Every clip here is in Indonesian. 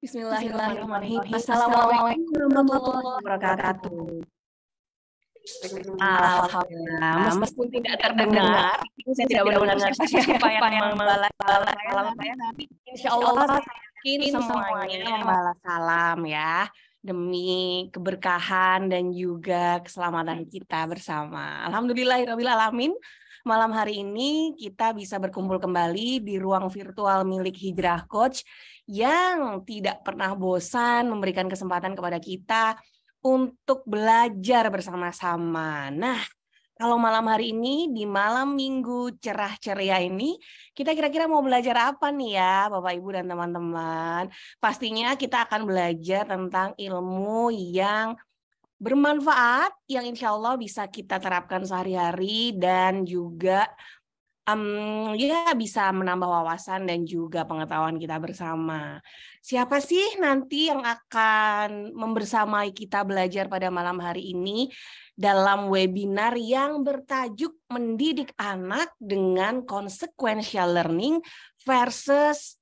Bismillahirrahmanirrahim. Assalamualaikum warahmatullahi wabarakatuh. Alhamdulillah, meskipun tidak terdengar, saya tidak mendengar siapa yang membalas salam saya, tapi insya Allah saya yakin semuanya membalas salam ya, demi keberkahan dan juga keselamatan kita bersama. Alhamdulillahirabbil alamin. Malam hari ini kita bisa berkumpul kembali di ruang virtual milik Hijrah Coach yang tidak pernah bosan memberikan kesempatan kepada kita untuk belajar bersama-sama. Nah, kalau malam hari ini di malam minggu cerah ceria ini, kita kira-kira mau belajar apa nih ya Bapak Ibu dan teman-teman? Pastinya kita akan belajar tentang ilmu yang bermanfaat yang insya Allah bisa kita terapkan sehari-hari dan juga ya bisa menambah wawasan dan juga pengetahuan kita bersama. Siapa sih nanti yang akan membersamai kita belajar pada malam hari ini dalam webinar yang bertajuk Mendidik Anak dengan Consequential Learning versus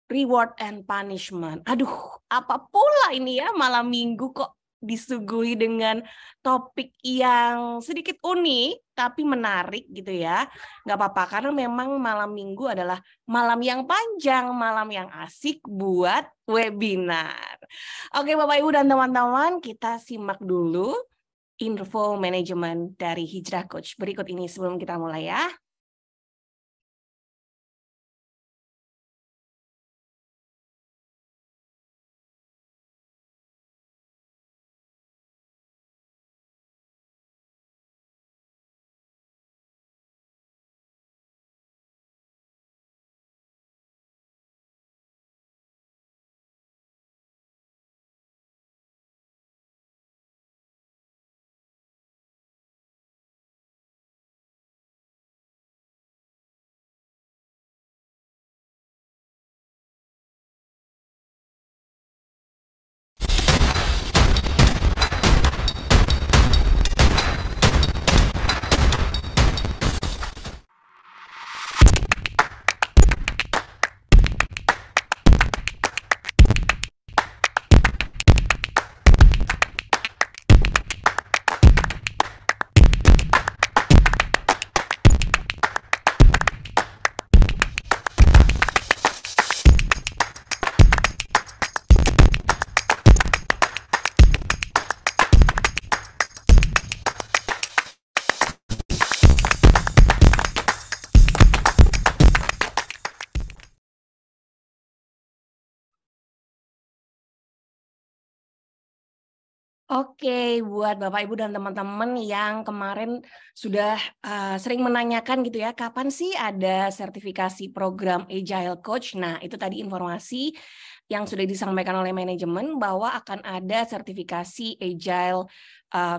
Reward and Punishment. Aduh, apa pula ini ya malam minggu kok disuguhi dengan topik yang sedikit unik tapi menarik gitu ya. Nggak apa-apa karena memang malam minggu adalah malam yang panjang, malam yang asik buat webinar. Oke Bapak Ibu dan teman-teman, kita simak dulu info manajemen dari Hijrah Coach berikut ini sebelum kita mulai ya. Oke, buat Bapak Ibu dan teman-teman yang kemarin sudah sering menanyakan gitu ya, kapan sih ada sertifikasi program Agile Coach? Nah, itu tadi informasi yang sudah disampaikan oleh manajemen bahwa akan ada sertifikasi Agile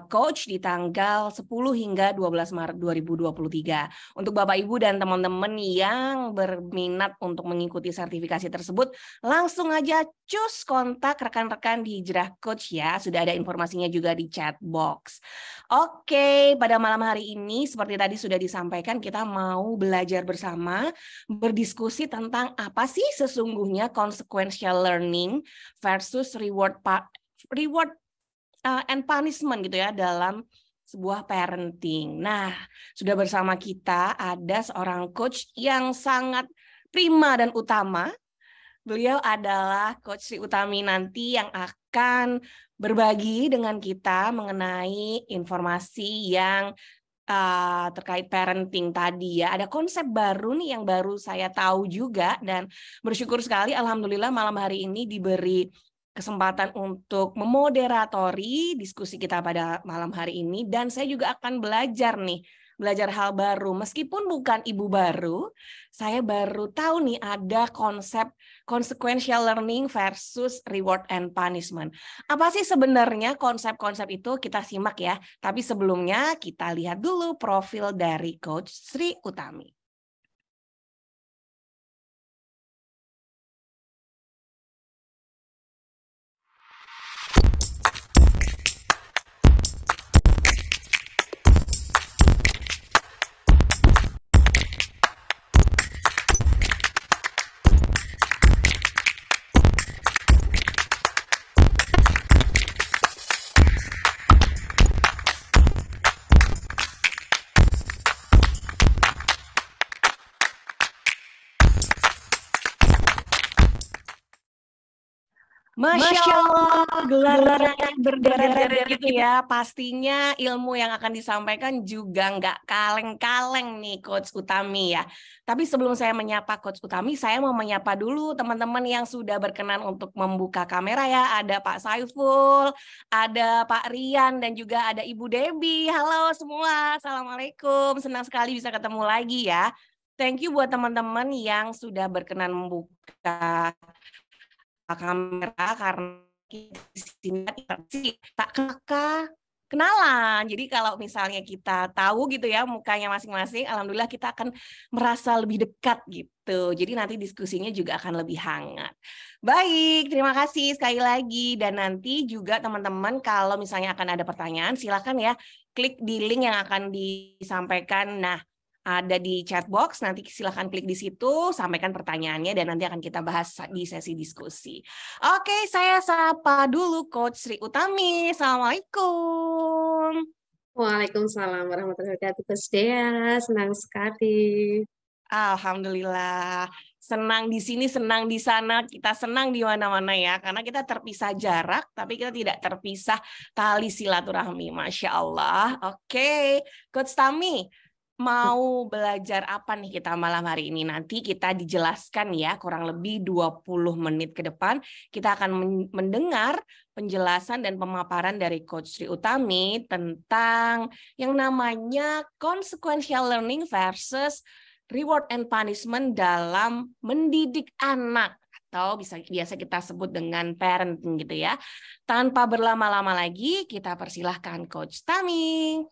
Coach di tanggal 10 hingga 12 Maret 2023. Untuk Bapak Ibu dan teman-teman yang berminat untuk mengikuti sertifikasi tersebut, langsung aja cus kontak rekan-rekan di Hijrah Coach ya. Sudah ada informasinya juga di chat box. Oke, pada malam hari ini seperti tadi sudah disampaikan kita mau belajar bersama, berdiskusi tentang apa sih sesungguhnya consequential learning versus reward and punishment gitu ya dalam sebuah parenting. Nah, sudah bersama kita ada seorang coach yang sangat prima dan utama. Beliau adalah Coach Sri Utami nanti yang akan berbagi dengan kita mengenai informasi yang terkait parenting tadi ya. Ada konsep baru nih yang baru saya tahu juga dan bersyukur sekali alhamdulillah malam hari ini diberi kesempatan untuk memoderatori diskusi kita pada malam hari ini dan saya juga akan belajar hal baru. Meskipun bukan ibu baru, saya baru tahu nih ada konsep consequential learning versus reward and punishment. Apa sih sebenarnya konsep-konsep itu? Kita simak ya. Tapi sebelumnya kita lihat dulu profil dari Coach Sri Utami. Masya Allah, gelar-gelarnya berderet-deret gitu ya. Pastinya ilmu yang akan disampaikan juga nggak kaleng-kaleng nih Coach Utami ya. Tapi sebelum saya menyapa Coach Utami, saya mau menyapa dulu teman-teman yang sudah berkenan untuk membuka kamera ya. Ada Pak Saiful, ada Pak Rian, dan juga ada Ibu Debbie. Halo semua, Assalamualaikum. Senang sekali bisa ketemu lagi ya. Thank you buat teman-teman yang sudah berkenan membuka kamera karena kita di sini tak kenalan. Jadi kalau misalnya kita tahu gitu ya mukanya masing-masing, alhamdulillah kita akan merasa lebih dekat gitu. Jadi nanti diskusinya juga akan lebih hangat. Baik, terima kasih sekali lagi. Dan nanti juga teman-teman kalau misalnya akan ada pertanyaan, silakan ya klik di link yang akan disampaikan. Nah, ada di chat box, nanti silahkan klik di situ, sampaikan pertanyaannya, dan nanti akan kita bahas di sesi diskusi. Oke, saya sapa dulu Coach Sri Utami. Assalamualaikum. Waalaikumsalam warahmatullahi wabarakatuh, Coach Dea. Senang sekali. Alhamdulillah. Senang di sini, senang di sana, kita senang di mana-mana ya, karena kita terpisah jarak, tapi kita tidak terpisah tali silaturahmi. Masya Allah. Oke, Coach Tami, mau belajar apa nih kita malam hari ini? Nanti kita dijelaskan ya, kurang lebih 20 menit ke depan kita akan mendengar penjelasan dan pemaparan dari Coach Sri Utami tentang yang namanya consequential learning versus reward and punishment dalam mendidik anak, atau biasa kita sebut dengan parenting gitu ya. Tanpa berlama-lama lagi, kita persilahkan Coach Tami.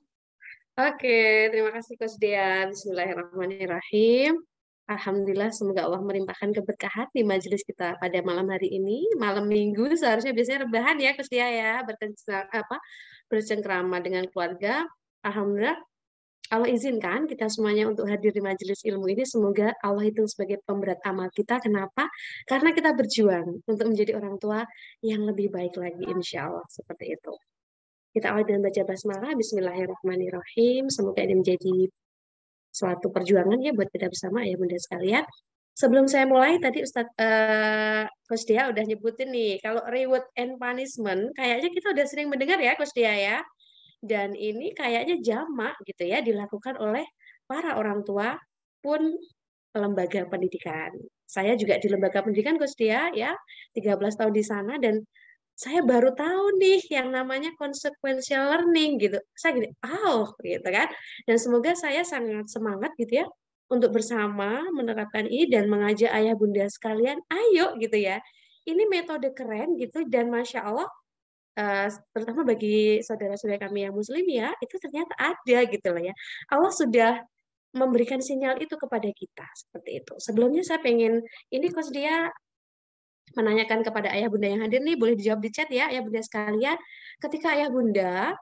Oke, terima kasih Coach Dea. Bismillahirrahmanirrahim. Alhamdulillah, semoga Allah melimpahkan keberkahan di majelis kita pada malam hari ini. Malam minggu seharusnya biasanya rebahan ya Coach Dea ya, bercengkrama dengan keluarga. Alhamdulillah, Allah izinkan kita semuanya untuk hadir di majelis ilmu ini. Semoga Allah hitung sebagai pemberat amal kita. Kenapa? Karena kita berjuang untuk menjadi orang tua yang lebih baik lagi, insya Allah. Seperti itu. Kita awali dengan baca basmalah. Bismillahirrahmanirrahim. Semoga ini menjadi suatu perjuangan ya buat kita bersama ya bunda sekalian. Sebelum saya mulai, tadi Ustadz Coach Dia udah nyebutin nih, kalau reward and punishment, kayaknya kita udah sering mendengar ya Coach Dia ya. Dan ini kayaknya jamak gitu ya, dilakukan oleh para orang tua pun lembaga pendidikan. Saya juga di lembaga pendidikan Coach Dia ya, 13 tahun di sana, dan saya baru tahu nih yang namanya consequential learning gitu. Saya gini, gitu kan. Dan semoga saya sangat semangat gitu ya untuk bersama menerapkan ini dan mengajak ayah bunda sekalian, ayo gitu ya. Ini metode keren gitu dan Masya Allah, terutama bagi saudara-saudara kami yang muslim ya, itu ternyata ada gitu loh ya. Allah sudah memberikan sinyal itu kepada kita seperti itu. Sebelumnya saya pengen ini Coach Dia menanyakan kepada ayah bunda yang hadir nih, boleh dijawab di chat ya ayah bunda sekalian. Ketika ayah bunda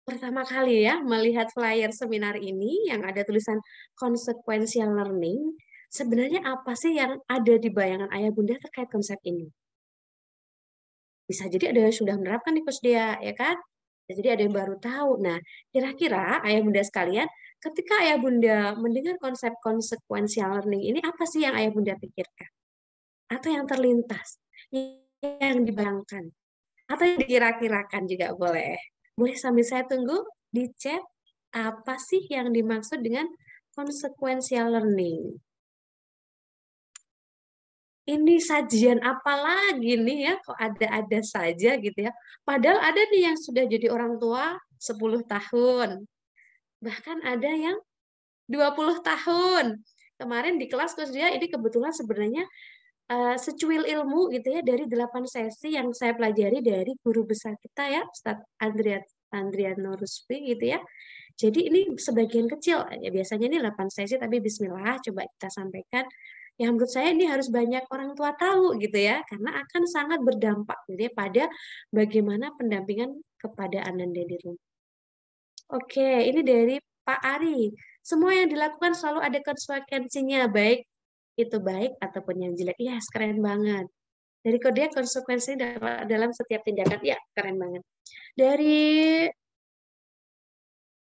pertama kali ya melihat flyer seminar ini yang ada tulisan consequential learning, sebenarnya apa sih yang ada di bayangan ayah bunda terkait konsep ini? Bisa jadi ada yang sudah menerapkan nih Coach Dea, ya kan? Bisa jadi ada yang baru tahu. Nah, kira-kira ayah bunda sekalian, ketika ayah bunda mendengar konsep consequential learning ini, apa sih yang ayah bunda pikirkan? Atau yang terlintas, yang dibayangkan, atau yang dikira-kirakan juga boleh. Boleh sambil saya tunggu di chat, apa sih yang dimaksud dengan consequential learning? Ini sajian apa lagi nih ya, kok ada-ada saja gitu ya. Padahal ada nih yang sudah jadi orang tua 10 tahun, bahkan ada yang 20 tahun. Kemarin di kelas Coach Dia ini kebetulan sebenarnya secuil ilmu gitu ya dari 8 sesi yang saya pelajari dari guru besar kita ya Ustadz Andriano Ruspi gitu ya. Jadi ini sebagian kecil ya, biasanya ini 8 sesi tapi bismillah coba kita sampaikan yang menurut saya ini harus banyak orang tua tahu gitu ya karena akan sangat berdampak gitu ya pada bagaimana pendampingan kepada Ananda di rumah. Oke, ini dari Pak Ari. Semua yang dilakukan selalu ada konsekuensinya, baik itu baik ataupun yang jelek. Iya, keren banget. Dari kode konsekuensi dalam setiap tindakan, ya keren banget. Dari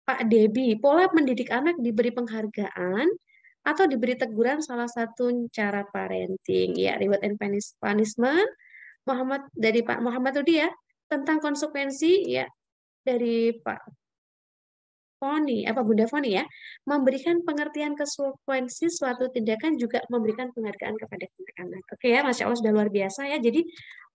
Pak Debi, pola mendidik anak diberi penghargaan atau diberi teguran salah satu cara parenting. Ya, reward and punishment dari Pak Muhammad tadi ya, tentang konsekuensi ya dari Pak Foni, apa Bunda Foni ya, memberikan pengertian konsekuensi suatu tindakan juga memberikan penghargaan kepada anak-anak. Oke ya, Masya Allah sudah luar biasa ya. Jadi,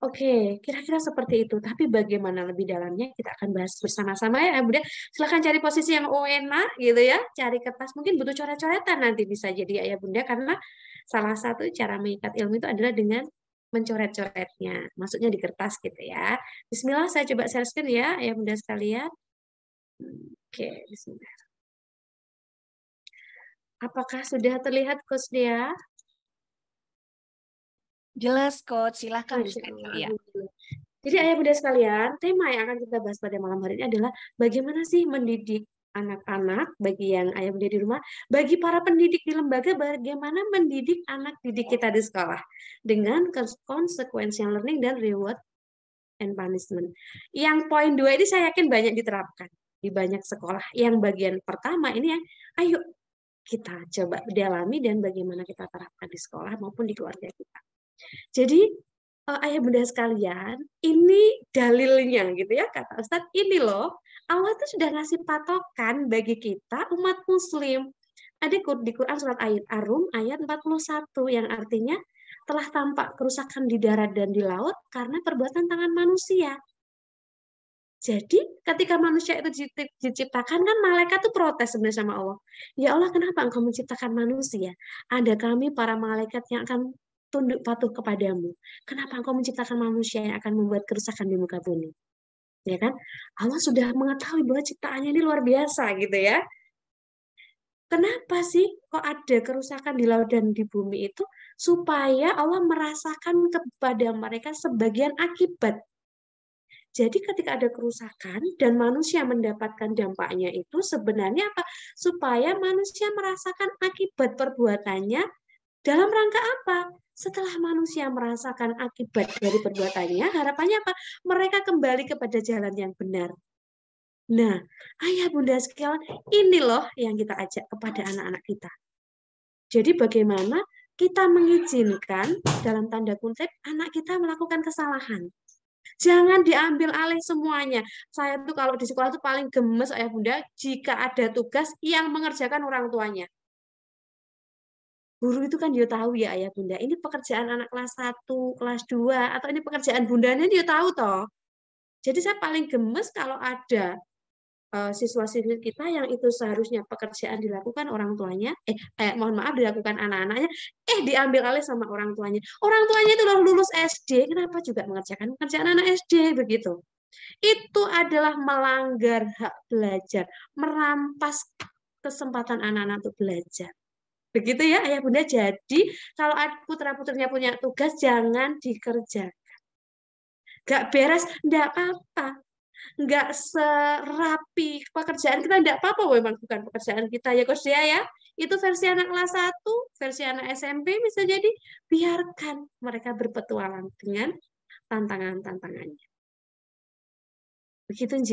oke, kira-kira seperti itu. Tapi bagaimana lebih dalamnya kita akan bahas bersama-sama ya, Bunda. Silahkan cari posisi yang enak gitu ya, cari kertas. Mungkin butuh coret-coretan nanti bisa jadi ya Bunda, karena salah satu cara mengikat ilmu itu adalah dengan mencoret-coretnya. Maksudnya di kertas gitu ya. Bismillah, saya coba share screen ya Bunda sekalian. Oke, bismillah. Apakah sudah terlihat Coach Dea? Jelas, Coach. Silahkan Masya di-share Allah, ya. alhamdulillah. Jadi ayah bunda sekalian, tema yang akan kita bahas pada malam hari ini adalah bagaimana sih mendidik anak-anak bagi yang ayah bunda di rumah, bagi para pendidik di lembaga, bagaimana mendidik anak didik kita di sekolah dengan konsekuensi learning dan reward and punishment. Yang poin 2 ini saya yakin banyak diterapkan di banyak sekolah. Yang bagian pertama ini yang ayo kita coba dalami dan bagaimana kita terapkan di sekolah maupun di keluarga kita. Jadi ayah bunda sekalian, ini dalilnya gitu ya kata Ustadz, ini loh Allah tuh sudah ngasih patokan bagi kita umat muslim. Ada di Quran surat ayat Ar-Rum ayat 41 yang artinya telah tampak kerusakan di darat dan di laut karena perbuatan tangan manusia. Jadi ketika manusia itu diciptakan kan malaikat tuh protes sebenarnya sama Allah. Ya Allah, kenapa engkau menciptakan manusia? Ada kami para malaikat yang akan tunduk patuh kepadamu. Kenapa engkau menciptakan manusia yang akan membuat kerusakan di muka bumi? Ya kan? Allah sudah mengetahui bahwa ciptaannya ini luar biasa gitu ya. Kenapa sih kok ada kerusakan di laut dan di bumi itu? Supaya Allah merasakan kepada mereka sebagian akibat. Jadi ketika ada kerusakan dan manusia mendapatkan dampaknya itu sebenarnya apa? Supaya manusia merasakan akibat perbuatannya dalam rangka apa? Setelah manusia merasakan akibat dari perbuatannya, harapannya apa? Mereka kembali kepada jalan yang benar. Nah, ayah bunda sekalian, ini loh yang kita ajak kepada anak-anak kita. Jadi bagaimana kita mengizinkan dalam tanda kutip anak kita melakukan kesalahan. Jangan diambil alih semuanya. Saya tuh kalau di sekolah tuh paling gemes ayah bunda jika ada tugas yang mengerjakan orang tuanya. Guru itu kan dia tahu ya ayah bunda, ini pekerjaan anak kelas 1, kelas 2, atau ini pekerjaan bundanya dia tahu toh. Jadi saya paling gemes kalau ada siswa-siswi kita yang itu seharusnya pekerjaan dilakukan orang tuanya, mohon maaf dilakukan anak-anaknya, diambil alih sama orang tuanya. Orang tuanya itu loh lulus SD, kenapa juga mengerjakan pekerjaan anak SD begitu? Itu adalah melanggar hak belajar, merampas kesempatan anak-anak untuk belajar. Begitu ya ayah bunda. Jadi kalau putra-putrinya punya tugas jangan dikerjakan. Gak beres, enggak apa-apa. Nggak serapi pekerjaan kita, enggak apa-apa memang bukan pekerjaan kita ya Coach Dea ya. Itu versi anak kelas 1, versi anak SMP bisa jadi, biarkan mereka berpetualang dengan tantangan-tantangannya. Begitu, J.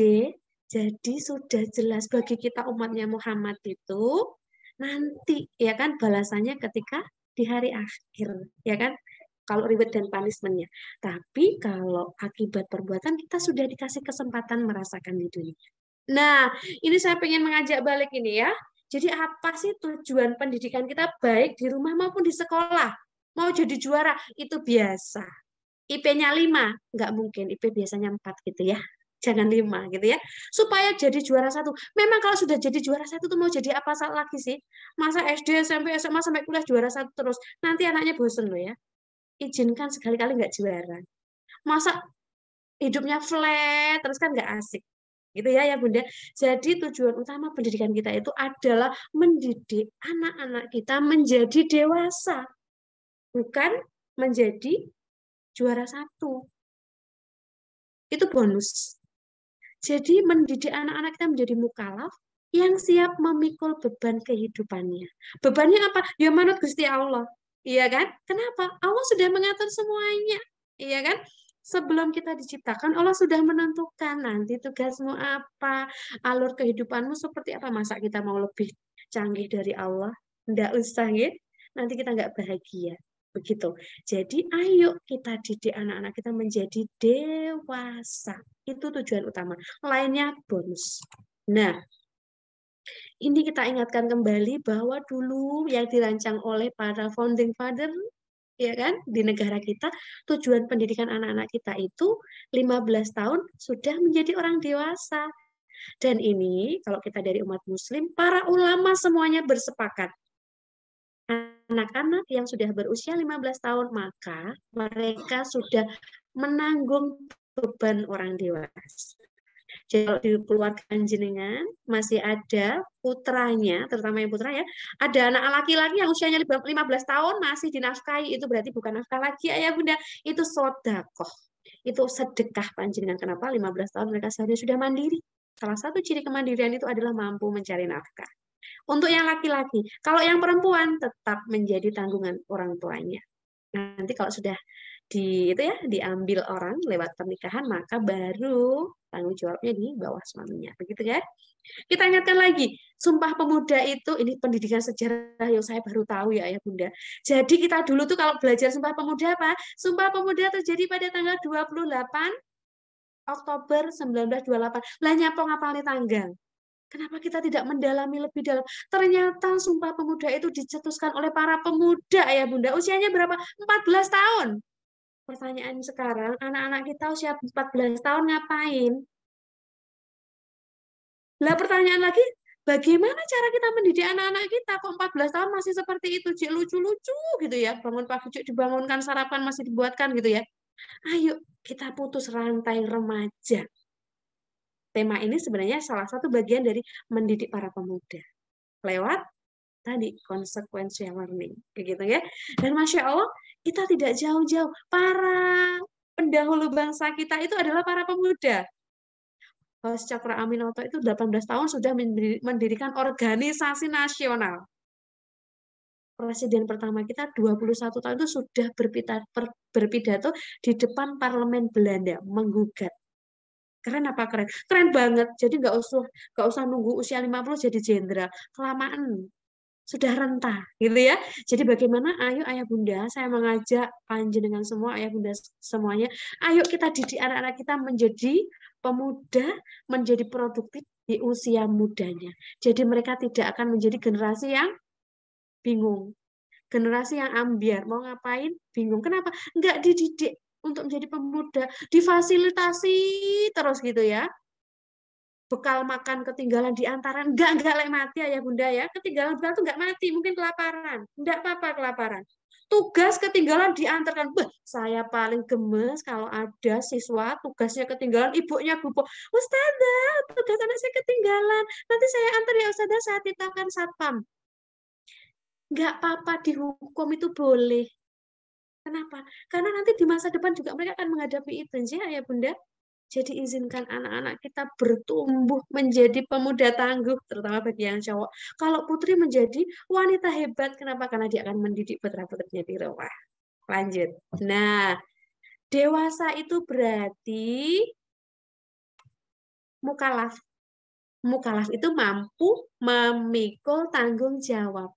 Jadi sudah jelas bagi kita umatnya Muhammad itu nanti ya kan balasannya ketika di hari akhir, ya kan? Kalau reward dan punishment-nya. Tapi kalau akibat perbuatan kita sudah dikasih kesempatan merasakan di dunia. Nah, ini saya pengen mengajak balik ini ya. Jadi apa sih tujuan pendidikan kita baik di rumah maupun di sekolah? Mau jadi juara, itu biasa. IP-nya 5, nggak mungkin. IP biasanya 4 gitu ya. Jangan 5 gitu ya. Supaya jadi juara 1. Memang kalau sudah jadi juara 1 tuh mau jadi apa lagi sih? Masa SD, SMP, SMA sampai kuliah juara 1 terus. Nanti anaknya bosen loh ya. Izinkan sekali-kali nggak juara. Masa hidupnya flat terus kan nggak asik. Gitu ya Bunda. Jadi tujuan utama pendidikan kita itu adalah mendidik anak-anak kita menjadi dewasa. Bukan menjadi juara 1. Itu bonus. Jadi mendidik anak-anak kita menjadi mukallaf yang siap memikul beban kehidupannya. Bebannya apa? Ya manut Gusti Allah. Iya kan? Kenapa? Allah sudah mengatur semuanya. Iya kan? Sebelum kita diciptakan, Allah sudah menentukan nanti tugasmu apa, alur kehidupanmu seperti apa. Masa kita mau lebih canggih dari Allah? Nggak usah ya. Nanti kita nggak bahagia. Begitu. Jadi ayo kita didik anak-anak kita menjadi dewasa. Itu tujuan utama. Lainnya bonus. Nah, ini kita ingatkan kembali bahwa dulu yang dirancang oleh para founding father, ya kan, di negara kita, tujuan pendidikan anak-anak kita itu 15 tahun sudah menjadi orang dewasa. Dan ini kalau kita dari umat muslim, para ulama semuanya bersepakat. Anak-anak yang sudah berusia 15 tahun, maka mereka sudah menanggung beban orang dewasa. Jadi kalau di keluarga jenengan masih ada putranya, terutama yang putra ya, ada anak laki-laki yang usianya 15 tahun masih dinafkahi, itu berarti bukan nafkah lagi ayah bunda, itu sodakoh. Itu sedekah panjenengan. Kenapa? 15 tahun mereka seharusnya sudah mandiri. Salah satu ciri kemandirian itu adalah mampu mencari nafkah. Untuk yang laki-laki, kalau yang perempuan tetap menjadi tanggungan orang tuanya. Nanti kalau sudah diambil orang lewat pernikahan, maka baru tanggung jawabnya di bawah suaminya. Begitu kan? Kita ingatkan lagi, Sumpah Pemuda itu, ini pendidikan sejarah yang saya baru tahu ya Ayah Bunda. Jadi kita dulu tuh kalau belajar Sumpah Pemuda apa? Sumpah Pemuda terjadi pada tanggal 28 Oktober 1928. Lah nyapa ngapalin tanggal. Kenapa kita tidak mendalami lebih dalam? Ternyata Sumpah Pemuda itu dicetuskan oleh para pemuda ya Bunda. Usianya berapa? 14 tahun. Pertanyaan sekarang, anak-anak kita usia 14 tahun ngapain? Lah pertanyaan lagi, bagaimana cara kita mendidik anak-anak kita? Kok 14 tahun masih seperti itu? Cik, lucu-lucu gitu ya. Bangun pagi, cik, dibangunkan, sarapan masih dibuatkan gitu ya. Ayo kita putus rantai remaja. Tema ini sebenarnya salah satu bagian dari mendidik para pemuda. Lewat tadi consequential learning, begitu ya. Dan Masya Allah, kita tidak jauh-jauh. Para pendahulu bangsa kita itu adalah para pemuda. Hos Cakra Aminoto itu 18 tahun sudah mendirikan organisasi nasional. Presiden pertama kita 21 tahun itu sudah berpidato di depan parlemen Belanda, menggugat. Keren apa keren? Keren banget. Jadi nggak usah nunggu usia 50 jadi jenderal. Kelamaan. Sudah rentah gitu ya. Jadi bagaimana? Ayo ayah bunda, saya mengajak panjenengan semua, ayah bunda semuanya, ayo kita didik anak-anak kita menjadi pemuda, menjadi produktif di usia mudanya. Jadi mereka tidak akan menjadi generasi yang bingung, generasi yang ambiar, mau ngapain bingung. Kenapa? Enggak dididik untuk menjadi pemuda, difasilitasi terus gitu ya. Bekal makan ketinggalan di antaran, enggak lek mati ya bunda ya, ketinggalan bekal tuh enggak mati, mungkin kelaparan, enggak apa-apa kelaparan. Tugas ketinggalan diantarkan, saya paling gemes kalau ada siswa tugasnya ketinggalan, ibunya gupo, Ustazah tugas anak saya ketinggalan, nanti saya antar ya Ustazah, saat ditangkan satpam. Enggak apa-apa, dihukum itu boleh. Kenapa? Karena nanti di masa depan juga mereka akan menghadapi itu ya bunda. Jadi izinkan anak-anak kita bertumbuh menjadi pemuda tangguh, terutama bagi yang cowok. Kalau putri menjadi wanita hebat, kenapa? Karena dia akan mendidik putra-putrinya di rumah. Lanjut. Nah, dewasa itu berarti mukalaf. Mukalaf itu mampu memikul tanggung jawab.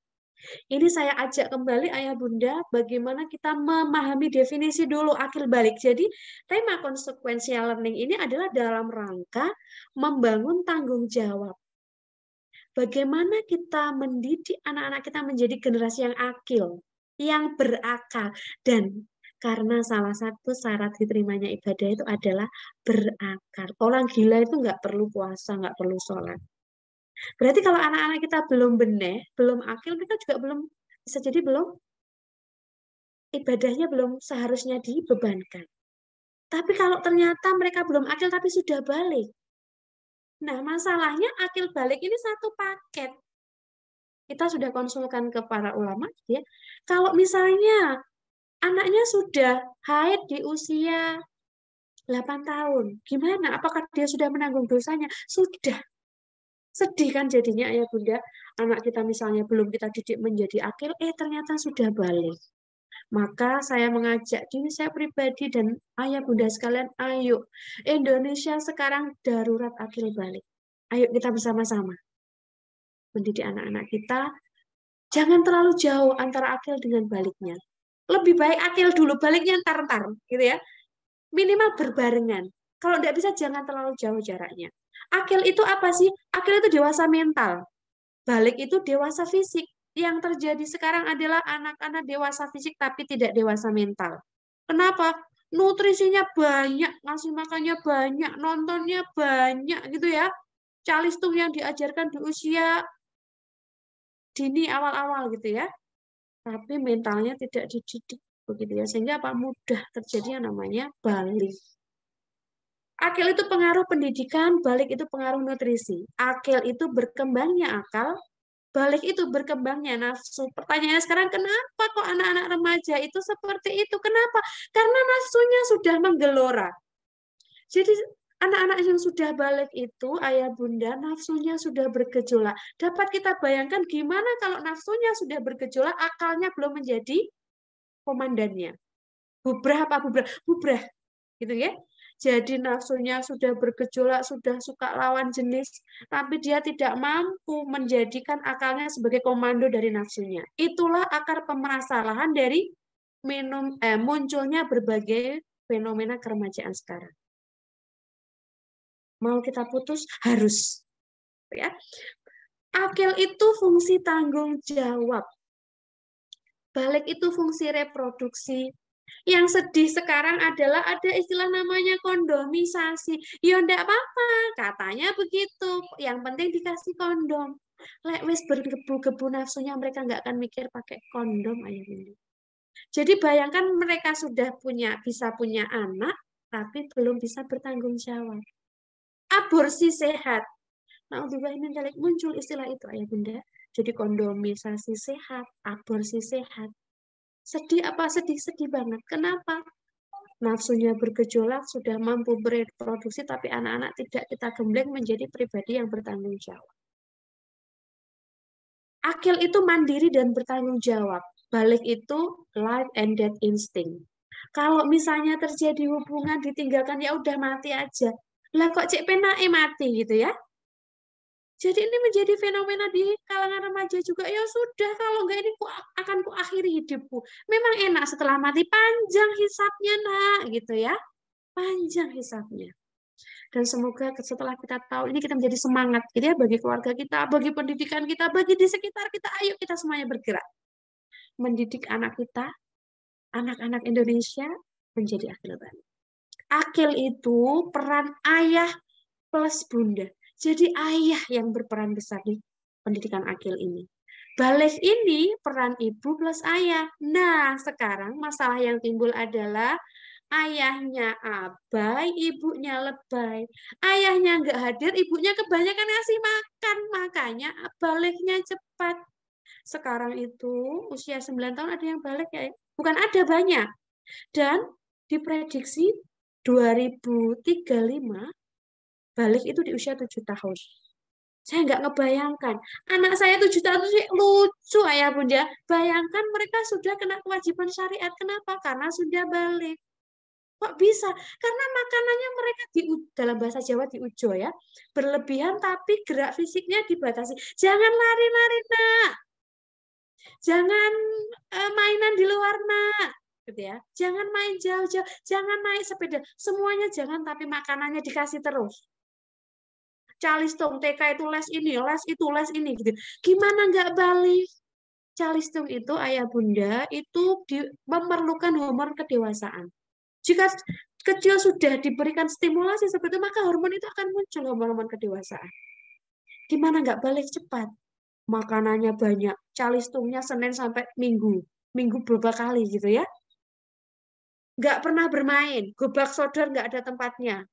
Ini saya ajak kembali ayah bunda bagaimana kita memahami definisi dulu akil balik. Jadi tema consequential learning ini adalah dalam rangka membangun tanggung jawab. Bagaimana kita mendidik anak-anak kita menjadi generasi yang akil, yang berakal. Dan karena salah satu syarat diterimanya ibadah itu adalah berakal. Orang gila itu nggak perlu puasa, nggak perlu sholat. Berarti kalau anak-anak kita belum benih, belum akil, kita juga belum, bisa jadi belum, ibadahnya belum seharusnya dibebankan. Tapi kalau ternyata mereka belum akil tapi sudah balik. Nah, masalahnya akil balik ini satu paket. Kita sudah konsulkan ke para ulama, ya. Kalau misalnya anaknya sudah haid di usia 8 tahun, gimana? Apakah dia sudah menanggung dosanya? Sudah. Sedih kan jadinya ayah bunda, anak kita misalnya belum kita didik menjadi akil, ternyata sudah balik. Maka saya mengajak diri saya pribadi dan ayah bunda sekalian, ayo Indonesia sekarang darurat akil balik. Ayo kita bersama-sama mendidik anak-anak kita, jangan terlalu jauh antara akil dengan baliknya. Lebih baik akil dulu, baliknya ntar-ntar, gitu ya. Minimal berbarengan. Kalau nggak bisa, jangan terlalu jauh jaraknya. Akil itu apa sih? Akil itu dewasa mental. Balik itu dewasa fisik. Yang terjadi sekarang adalah anak-anak dewasa fisik tapi tidak dewasa mental. Kenapa? Nutrisinya banyak, ngasih makannya banyak, nontonnya banyak gitu ya. Calistung yang diajarkan di usia dini awal-awal gitu ya. Tapi mentalnya tidak dididik begitu ya. Sehingga apa? Mudah terjadi yang namanya balik. Akil itu pengaruh pendidikan, balik itu pengaruh nutrisi. Akil itu berkembangnya akal, balik itu berkembangnya nafsu. Pertanyaannya sekarang, kenapa kok anak-anak remaja itu seperti itu? Kenapa? Karena nafsunya sudah menggelora. Jadi anak-anak yang sudah balik itu, ayah bunda, nafsunya sudah bergejolak. Dapat kita bayangkan gimana kalau nafsunya sudah bergejolak, akalnya belum menjadi komandannya. Bubrah apa bubrah? Bubrah, gitu ya. Jadi nafsunya sudah bergejolak, sudah suka lawan jenis, tapi dia tidak mampu menjadikan akalnya sebagai komando dari nafsunya. Itulah akar permasalahan dari munculnya berbagai fenomena keremajaan sekarang. Mau kita putus, harus. Ya. Akil itu fungsi tanggung jawab. Balik itu fungsi reproduksi. Yang sedih sekarang adalah ada istilah namanya kondomisasi. Ya enggak apa-apa, katanya begitu. Yang penting dikasih kondom. Lek wis bergebu-gebu nafsunya, mereka nggak akan mikir pakai kondom ayah bunda. Jadi bayangkan mereka sudah bisa punya anak, tapi belum bisa bertanggung jawab. Aborsi sehat. Nah, ini muncul istilah itu ayah bunda. Jadi kondomisasi sehat, aborsi sehat. Sedih apa sedih? Sedih banget. Kenapa? Nafsunya bergejolak, sudah mampu bereproduksi, tapi anak-anak tidak kita gembleng menjadi pribadi yang bertanggung jawab. Akil itu mandiri dan bertanggung jawab. Balik itu life and death instinct. Kalau misalnya terjadi hubungan ditinggalkan, ya udah mati aja. Lah kok cek penake mati gitu ya. Jadi ini menjadi fenomena di kalangan remaja juga. Ya sudah, kalau enggak ini akan ku akhiri hidupku. Memang enak setelah mati, panjang hisapnya nak, gitu ya. Panjang hisapnya. Dan semoga setelah kita tahu ini, kita menjadi semangat gitu ya, bagi keluarga kita, bagi pendidikan kita, bagi di sekitar kita. Ayo kita semuanya bergerak. Mendidik anak kita, anak-anak Indonesia menjadi akil balik. Akil itu peran ayah plus bunda. Jadi ayah yang berperan besar di pendidikan akil ini. Balik ini peran ibu plus ayah. Nah, sekarang masalah yang timbul adalah ayahnya abai, ibunya lebay. Ayahnya nggak hadir, ibunya kebanyakan ngasih makan. Makanya baliknya cepat. Sekarang itu usia 9 tahun ada yang balik ya. Bukan ada, banyak. Dan diprediksi 2035 balik itu di usia 7 tahun. Saya nggak ngebayangkan. Anak saya 7 tahun itu lucu ayah bunda. Bayangkan mereka sudah kena kewajiban syariat. Kenapa? Karena sudah balik. Kok bisa? Karena makanannya mereka dalam bahasa Jawa diujo ya. Berlebihan tapi gerak fisiknya dibatasi. Jangan lari-lari nak. Jangan mainan di luar nak. Gitu ya. Jangan main jauh-jauh. Jangan naik sepeda. Semuanya jangan, tapi makanannya dikasih terus. Calistung TK itu les ini, les itu, les ini gitu. Gimana nggak balik? Calistung itu ayah bunda itu memerlukan hormon kedewasaan. Jika kecil sudah diberikan stimulasi seperti itu, maka hormon itu akan muncul, hormon-hormon kedewasaan. Gimana nggak balik cepat? Makanannya banyak, calistungnya Senin sampai Minggu. Minggu berapa kali gitu ya. Nggak pernah bermain, gobak sodor nggak ada tempatnya.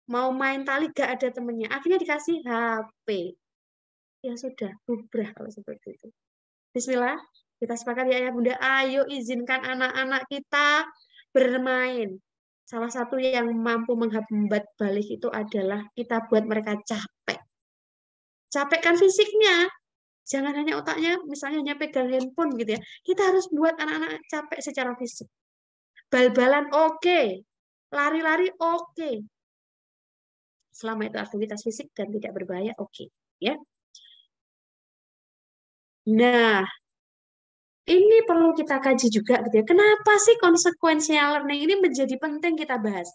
Mau main tali nggak ada temennya. Akhirnya dikasih HP. Ya sudah, bubrah kalau seperti itu. Bismillah, kita sepakat ya ayah bunda. Ayo izinkan anak-anak kita bermain. Salah satu yang mampu menghambat balik itu adalah kita buat mereka capek. Capekkan fisiknya. Jangan hanya otaknya, misalnya hanya pegang handphone gitu ya. Kita harus buat anak-anak capek secara fisik. Bal-balan oke. Lari-lari oke. Selama itu aktivitas fisik dan tidak berbahaya, oke. Ya. Nah, ini perlu kita kaji juga gitu ya. Kenapa sih consequential learning ini menjadi penting kita bahas?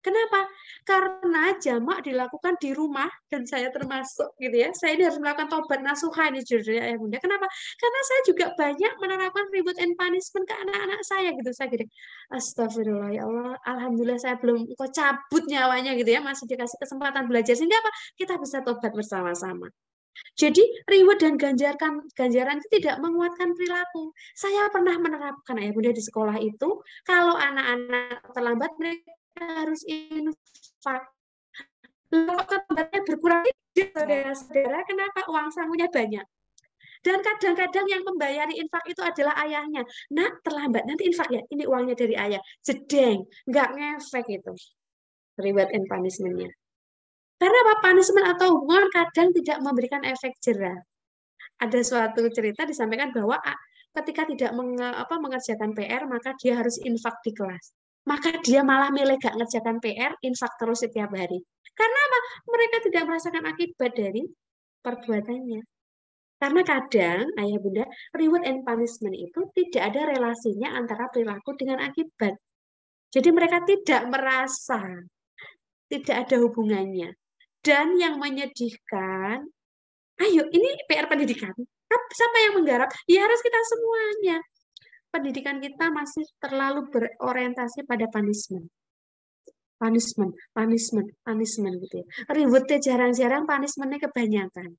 Kenapa? Karena jamak dilakukan di rumah dan saya termasuk gitu ya. Saya ini harus melakukan tobat nasuha ini judulnya ya Bunda. Kenapa? Karena saya juga banyak menerapkan reward and punishment ke anak-anak saya gitu. Saya gitu. Astagfirullah ya Allah. Alhamdulillah saya belum kok cabut nyawanya gitu ya. Masih dikasih kesempatan belajar sehingga apa? Kita bisa tobat bersama-sama. Jadi reward dan ganjaran itu tidak menguatkan perilaku. Saya pernah menerapkan ayah bunda di sekolah itu, kalau anak-anak terlambat mereka harus infak. Kalau terlambatnya berkurang, saudara-saudara, kenapa uang sangunya banyak? Dan kadang-kadang yang membayari infak itu adalah ayahnya. Nak, terlambat, nanti infak ya, ini uangnya dari ayah. Jedeng, nggak ngefek itu. Reward and punishment-nya. Karena apa? Punishment atau hukuman kadang tidak memberikan efek jerah. Ada suatu cerita disampaikan bahwa ketika tidak mengerjakan PR, maka dia harus infak di kelas. Maka dia malah milih gak ngerjakan PR, infak terus setiap hari. Karena apa? Mereka tidak merasakan akibat dari perbuatannya. Karena kadang, ayah bunda, reward and punishment itu tidak ada relasinya antara perilaku dengan akibat. Jadi mereka tidak merasa, tidak ada hubungannya. Dan yang menyedihkan, ayo, ini PR pendidikan. Siapa yang menggarap? Ya harus kita semuanya. Pendidikan kita masih terlalu berorientasi pada punishment. Punishment gitu ya. Rewardnya jarang-jarang, punishmentnya kebanyakan.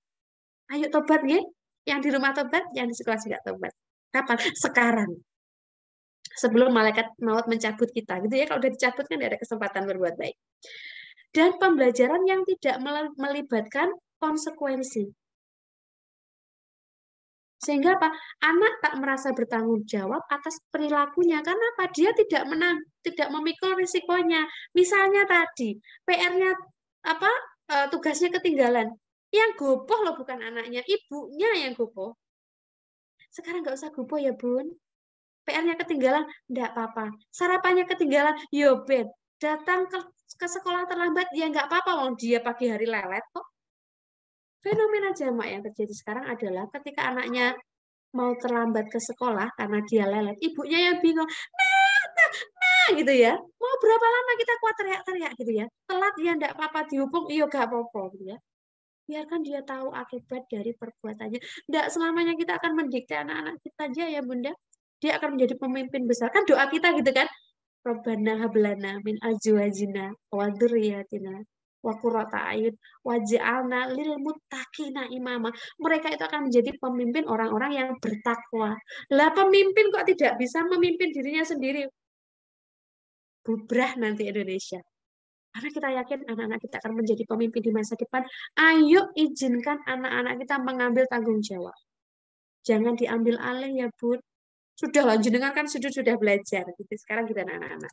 Ayo tobat ya. Yang di rumah tobat, yang di sekolah juga tobat. Kapan? Sekarang. Sebelum malaikat maut mencabut kita. Gitu ya, kalau udah dicabut kan ada kesempatan berbuat baik. Dan pembelajaran yang tidak melibatkan konsekuensi. Sehingga apa? Anak tak merasa bertanggung jawab atas perilakunya. Karena apa? Dia tidak memikul risikonya. Misalnya tadi, PR-nya apa? Tugasnya ketinggalan. Yang gopoh loh bukan anaknya, ibunya yang gopoh. Sekarang nggak usah gopoh ya, Bun. PR-nya ketinggalan, enggak apa-apa. Sarapannya ketinggalan, yo Ben. Datang ke sekolah terlambat, ya nggak apa-apa, wong dia pagi hari lelet kok. Fenomena jamak yang terjadi sekarang adalah ketika anaknya mau terlambat ke sekolah karena dia lelet, ibunya yang bingung, nah, gitu ya. Mau berapa lama kita kuat teriak-teriak gitu ya. Telat ya enggak apa-apa, dihukum, iya gak apa-apa gitu ya. Biarkan dia tahu akibat dari perbuatannya. Enggak selamanya kita akan mendikte anak-anak kita aja ya Bunda. Dia akan menjadi pemimpin besar. Kan doa kita gitu kan. Rabbana hablana min azwajina wa dzurriyyatina wa qurrata ayun waj'alna lil muttaqina imama. Mereka itu akan menjadi pemimpin orang-orang yang bertakwa. Lah pemimpin kok tidak bisa memimpin dirinya sendiri? Bubrah nanti Indonesia. Karena kita yakin anak-anak kita akan menjadi pemimpin di masa depan. Ayo izinkan anak-anak kita mengambil tanggung jawab. Jangan diambil alih ya, Bun. Sudah lah, jenengan kan sudah belajar. Gitu. Sekarang kita anak-anak.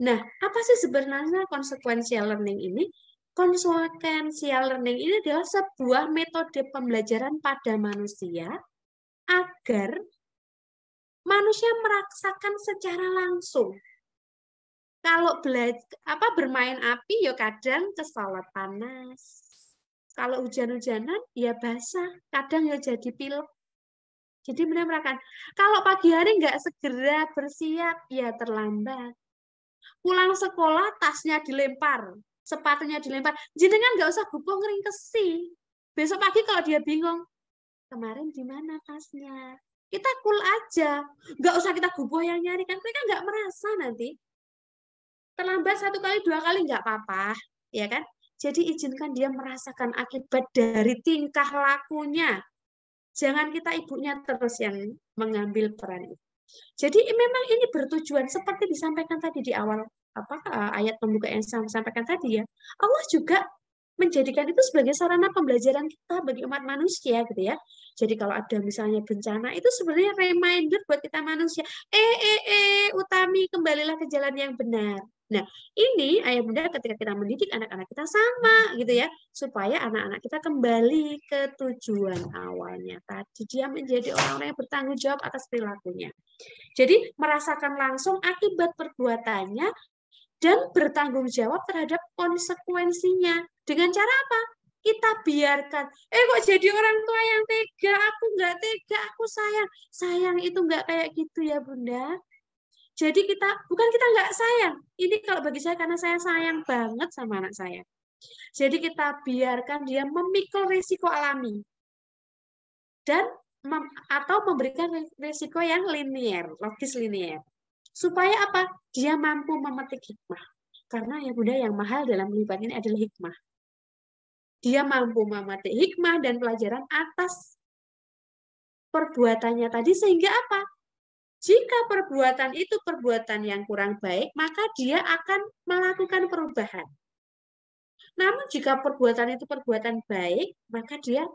Nah, apa sih sebenarnya consequential learning ini? Consequential learning ini adalah sebuah metode pembelajaran pada manusia agar manusia merasakan secara langsung. Kalau bermain api ya kadang kesalot panas. Kalau hujan-hujanan ya basah, kadang ya jadi pilek. Jadi benar merasakan. Kalau pagi hari nggak segera bersiap ya terlambat. Pulang sekolah tasnya dilempar, sepatunya dilempar. Jenengan nggak usah gupoh ngeringkesi. Besok pagi kalau dia bingung, kemarin di mana tasnya? Kita cool aja, nggak usah kita gupoh yang nyari kan. Mereka nggak merasa nanti. Terlambat 1 kali 2 kali nggak apa-apa, ya kan? Jadi izinkan dia merasakan akibat dari tingkah lakunya. Jangan kita ibunya terus yang mengambil peran itu. Jadi memang ini bertujuan seperti disampaikan tadi di awal ayat pembuka yang saya sampaikan tadi ya. Allah juga menjadikan itu sebagai sarana pembelajaran kita bagi umat manusia gitu ya. Jadi kalau ada misalnya bencana itu sebenarnya reminder buat kita manusia. Utami kembalilah ke jalan yang benar. Nah, ini ayah bunda ketika kita mendidik anak-anak kita sama gitu ya, supaya anak-anak kita kembali ke tujuan awalnya tadi. Dia menjadi orang-orang yang bertanggung jawab atas perilakunya. Jadi merasakan langsung akibat perbuatannya dan bertanggung jawab terhadap konsekuensinya. Dengan cara apa? kita biarkan. Kok jadi orang tua yang tega? Aku nggak tega, aku sayang. Sayang itu nggak kayak gitu ya Bunda. Jadi bukan kita nggak sayang. Ini kalau bagi saya karena saya sayang banget sama anak saya. Jadi kita biarkan dia memikul risiko alami. Dan atau memberikan risiko yang linier, logis linier. Supaya apa? Dia mampu memetik hikmah. Karena ya Bunda, yang mahal dalam kehidupan ini adalah hikmah. Dia mampu memetik hikmah dan pelajaran atas perbuatannya tadi, sehingga apa? Jika perbuatan itu perbuatan yang kurang baik, maka dia akan melakukan perubahan. Namun jika perbuatan itu perbuatan baik, maka dia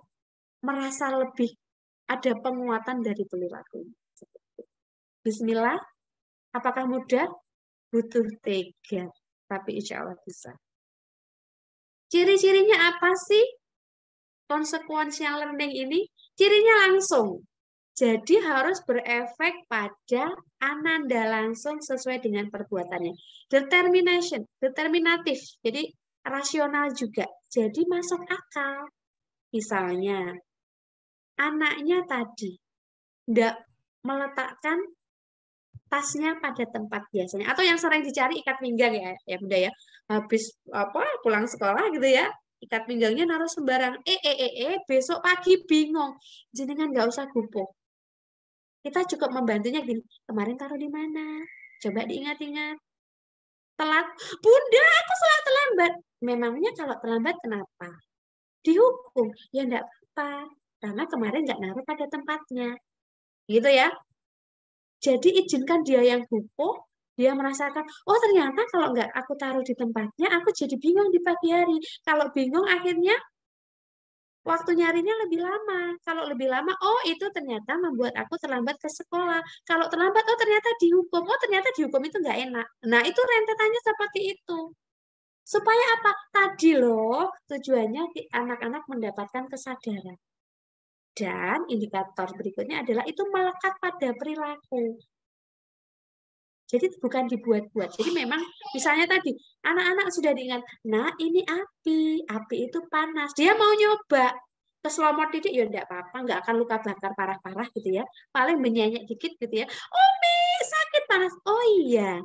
merasa lebih ada penguatan dari perilaku. Bismillah, apakah mudah? Butuh tega, tapi insya Allah bisa. Ciri-cirinya apa sih consequential learning ini? Cirinya langsung. Jadi harus berefek pada ananda langsung sesuai dengan perbuatannya. Determination, determinatif. Jadi rasional juga. Jadi masuk akal. Misalnya, anaknya tadi tidak meletakkan tasnya pada tempat biasanya. Atau yang sering dicari ikat pinggang ya Bunda ya. Habis pulang sekolah gitu ya. Ikat pinggangnya naruh sembarang. Besok pagi bingung. Jenengan nggak usah gupuk. Kita cukup membantunya gini, kemarin taruh di mana? Coba diingat-ingat. Telat. Bunda, aku salah terlambat. Memangnya kalau terlambat kenapa? Dihukum. Ya enggak apa-apa. Karena kemarin nggak naruh pada tempatnya. Gitu ya. Jadi izinkan dia yang hukum, dia merasakan, oh ternyata kalau nggak aku taruh di tempatnya, aku jadi bingung di pagi hari. Kalau bingung akhirnya waktu nyarinya lebih lama. Kalau lebih lama, oh itu ternyata membuat aku terlambat ke sekolah. Kalau terlambat, oh ternyata dihukum. Oh ternyata dihukum itu nggak enak. Nah itu rentetannya seperti itu. Supaya apa? Tadi loh tujuannya anak-anak mendapatkan kesadaran. Dan indikator berikutnya adalah itu melekat pada perilaku. Jadi bukan dibuat-buat. Jadi memang misalnya tadi anak-anak sudah diingat, nah ini api itu panas. Dia mau nyoba, keselomot titik ya enggak apa-apa, enggak akan luka bakar parah-parah gitu ya. Paling menyenyek dikit gitu ya. Umi sakit panas. Oh iya,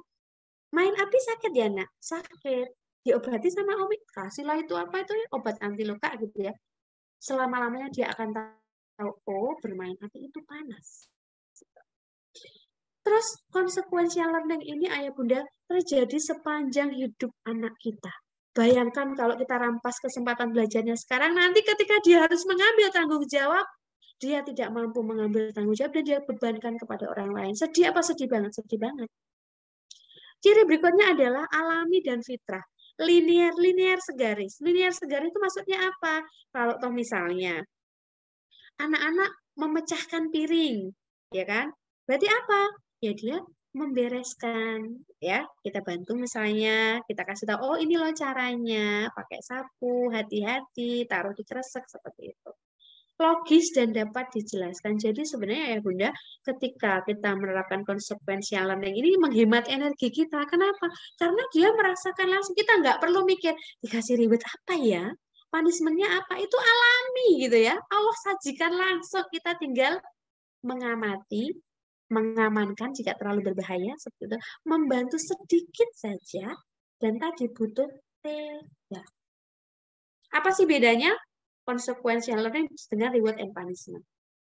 main api sakit ya nak? Sakit. Diobati sama Umi, kasihlah itu apa itu ya, obat anti luka gitu ya. Selama-lamanya dia akan tahu, oh bermain api itu panas. Terus consequential learning ini ayah bunda terjadi sepanjang hidup anak kita. Bayangkan kalau kita rampas kesempatan belajarnya sekarang, nanti ketika dia harus mengambil tanggung jawab, dia tidak mampu mengambil tanggung jawab dan dia bebankan kepada orang lain. Sedih apa sedih banget? Sedih banget. Ciri berikutnya adalah alami dan fitrah. Linear segaris. Linear segaris itu maksudnya apa? Kalau toh misalnya anak-anak memecahkan piring, ya kan? Berarti apa? Ya dia membereskan, ya. Kita bantu misalnya, kita kasih tahu, oh ini loh caranya, pakai sapu, hati-hati, taruh di kresek seperti itu. Logis dan dapat dijelaskan. Jadi sebenarnya ya Bunda, ketika kita menerapkan consequential learning ini menghemat energi kita. Kenapa? Karena dia merasakan langsung. Kita nggak perlu mikir, dikasih ribet apa ya? Punishment-nya apa? Itu alami gitu ya. Allah sajikan langsung. Kita tinggal mengamati, mengamankan jika terlalu berbahaya, seperti itu. Membantu sedikit saja, dan tadi butuh tega. Apa sih bedanya consequential learning dengan reward and punishment?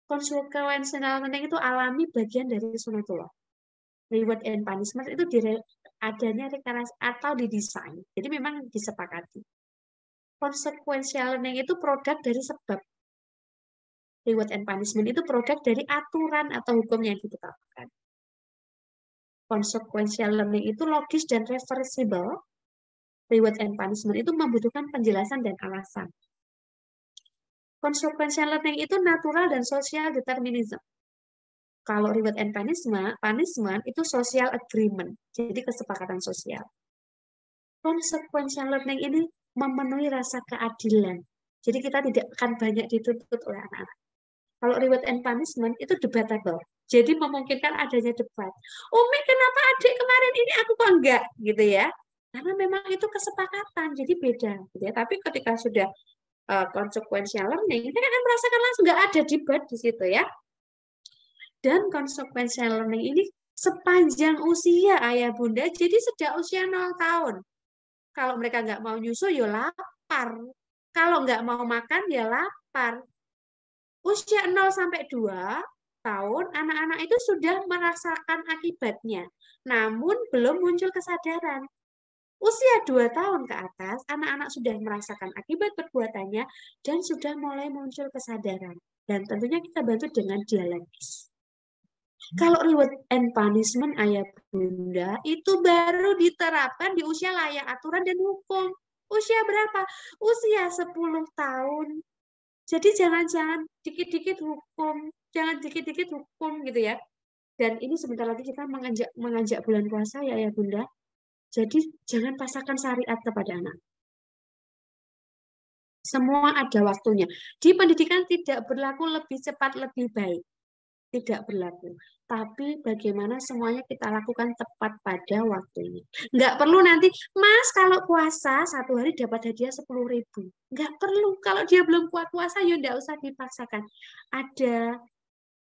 Consequential learning itu alami bagian dari sunatullah. Reward and punishment itu adanya rekarasi atau didesain. Jadi memang disepakati. Consequential learning itu produk dari sebab. Reward and punishment itu produk dari aturan atau hukum yang ditetapkan. Consequential learning itu logis dan reversible. Reward and punishment itu membutuhkan penjelasan dan alasan. Consequential learning itu natural dan social determinism. Kalau reward and punishment itu social agreement, jadi kesepakatan sosial. Consequential learning ini memenuhi rasa keadilan. Jadi kita tidak akan banyak dituntut oleh anak-anak. Kalau reward and punishment itu debatable. Jadi memungkinkan adanya debat. Umi kenapa adik kemarin ini aku kok enggak gitu ya? Karena memang itu kesepakatan, jadi beda. Gitu ya. Tapi ketika sudah consequential learning, kita akan merasakan langsung, nggak ada debat di situ ya. Dan consequential learning ini sepanjang usia ayah bunda, jadi sejak usia 0 tahun. Kalau mereka nggak mau nyusu, ya lapar. Kalau nggak mau makan, ya lapar. Usia 0 sampai 2 tahun, anak-anak itu sudah merasakan akibatnya. Namun belum muncul kesadaran. Usia 2 tahun ke atas, anak-anak sudah merasakan akibat perbuatannya dan sudah mulai muncul kesadaran. Dan tentunya kita bantu dengan dialektis. Kalau reward and punishment ayah bunda itu baru diterapkan di usia layak aturan dan hukum. Usia berapa? Usia 10 tahun. Jadi jangan dikit-dikit hukum, jangan dikit-dikit hukum gitu ya. Dan ini sebentar lagi kita mengajak bulan puasa ya ayah bunda. Jadi jangan pasangkan syariat kepada anak. Semua ada waktunya. Di pendidikan tidak berlaku lebih cepat, lebih baik. Tidak berlaku. Tapi bagaimana semuanya kita lakukan tepat pada waktunya. Nggak perlu nanti, Mas kalau puasa 1 hari dapat hadiah 10.000. Nggak perlu. Kalau dia belum kuat puasa, ya nggak usah dipaksakan. Ada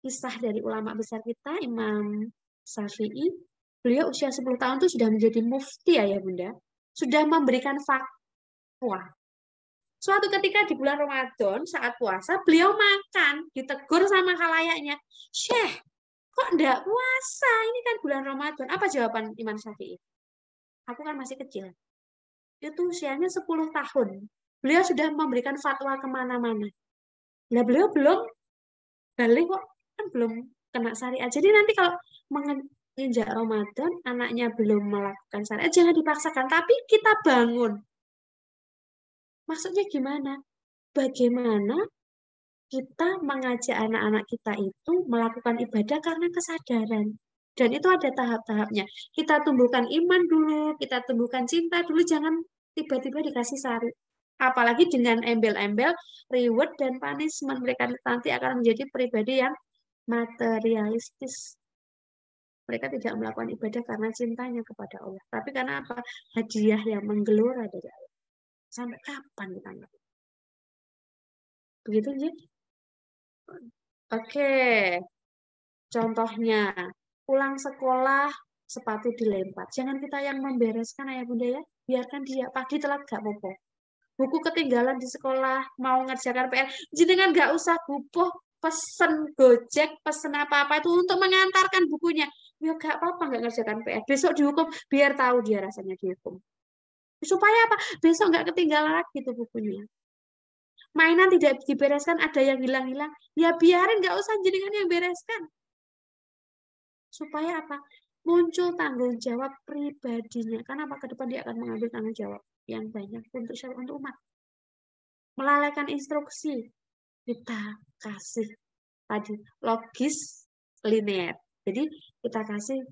kisah dari ulama besar kita, Imam Syafi'i. Beliau usia 10 tahun itu sudah menjadi mufti ya bunda. Sudah memberikan fatwa. Suatu ketika di bulan Ramadan saat puasa, beliau makan, ditegur sama khalayaknya. Syekh, kok enggak puasa? Ini kan bulan Ramadan. Apa jawaban Imam Syafi'i? Aku kan masih kecil. Itu usianya 10 tahun. Beliau sudah memberikan fatwa kemana-mana. Nah, beliau belum balik kok, kan belum kena syariat. Jadi nanti kalau menginjak Ramadan, anaknya belum melakukan syariat, jangan dipaksakan. Tapi kita bangun. Maksudnya gimana? Bagaimana kita mengajak anak-anak kita itu melakukan ibadah karena kesadaran. Dan itu ada tahap-tahapnya. Kita tumbuhkan iman dulu, kita tumbuhkan cinta dulu, jangan tiba-tiba dikasih sari. Apalagi dengan embel-embel reward dan punishment. Mereka nanti akan menjadi pribadi yang materialistis. Mereka tidak melakukan ibadah karena cintanya kepada Allah. Tapi karena apa? Hadiah yang menggelora dari Allah. Sampai kapan kita melakukan? Begitu, Ji? Oke, contohnya pulang sekolah sepatu dilempar. Jangan kita yang membereskan ayah bunda ya, biarkan dia pagi telat gak apa-apa. Buku ketinggalan di sekolah, mau ngerjakan PR, jenengan gak usah gupuh pesen Gojek, pesen apa-apa itu untuk mengantarkan bukunya. Ya gak apa-apa gak ngerjakan PR. Besok dihukum, biar tahu dia rasanya dihukum. Supaya apa? Besok gak ketinggalan lagi tuh bukunya. Mainan tidak dibereskan, ada yang hilang-hilang, ya biarin, nggak usah jenengan yang bereskan. Supaya apa? Muncul tanggung jawab pribadinya. Karena apa? Ke depan dia akan mengambil tanggung jawab yang banyak untuk siapa? Untuk umat. Melalaikan instruksi. Kita kasih tadi logis linear. Jadi kita kasih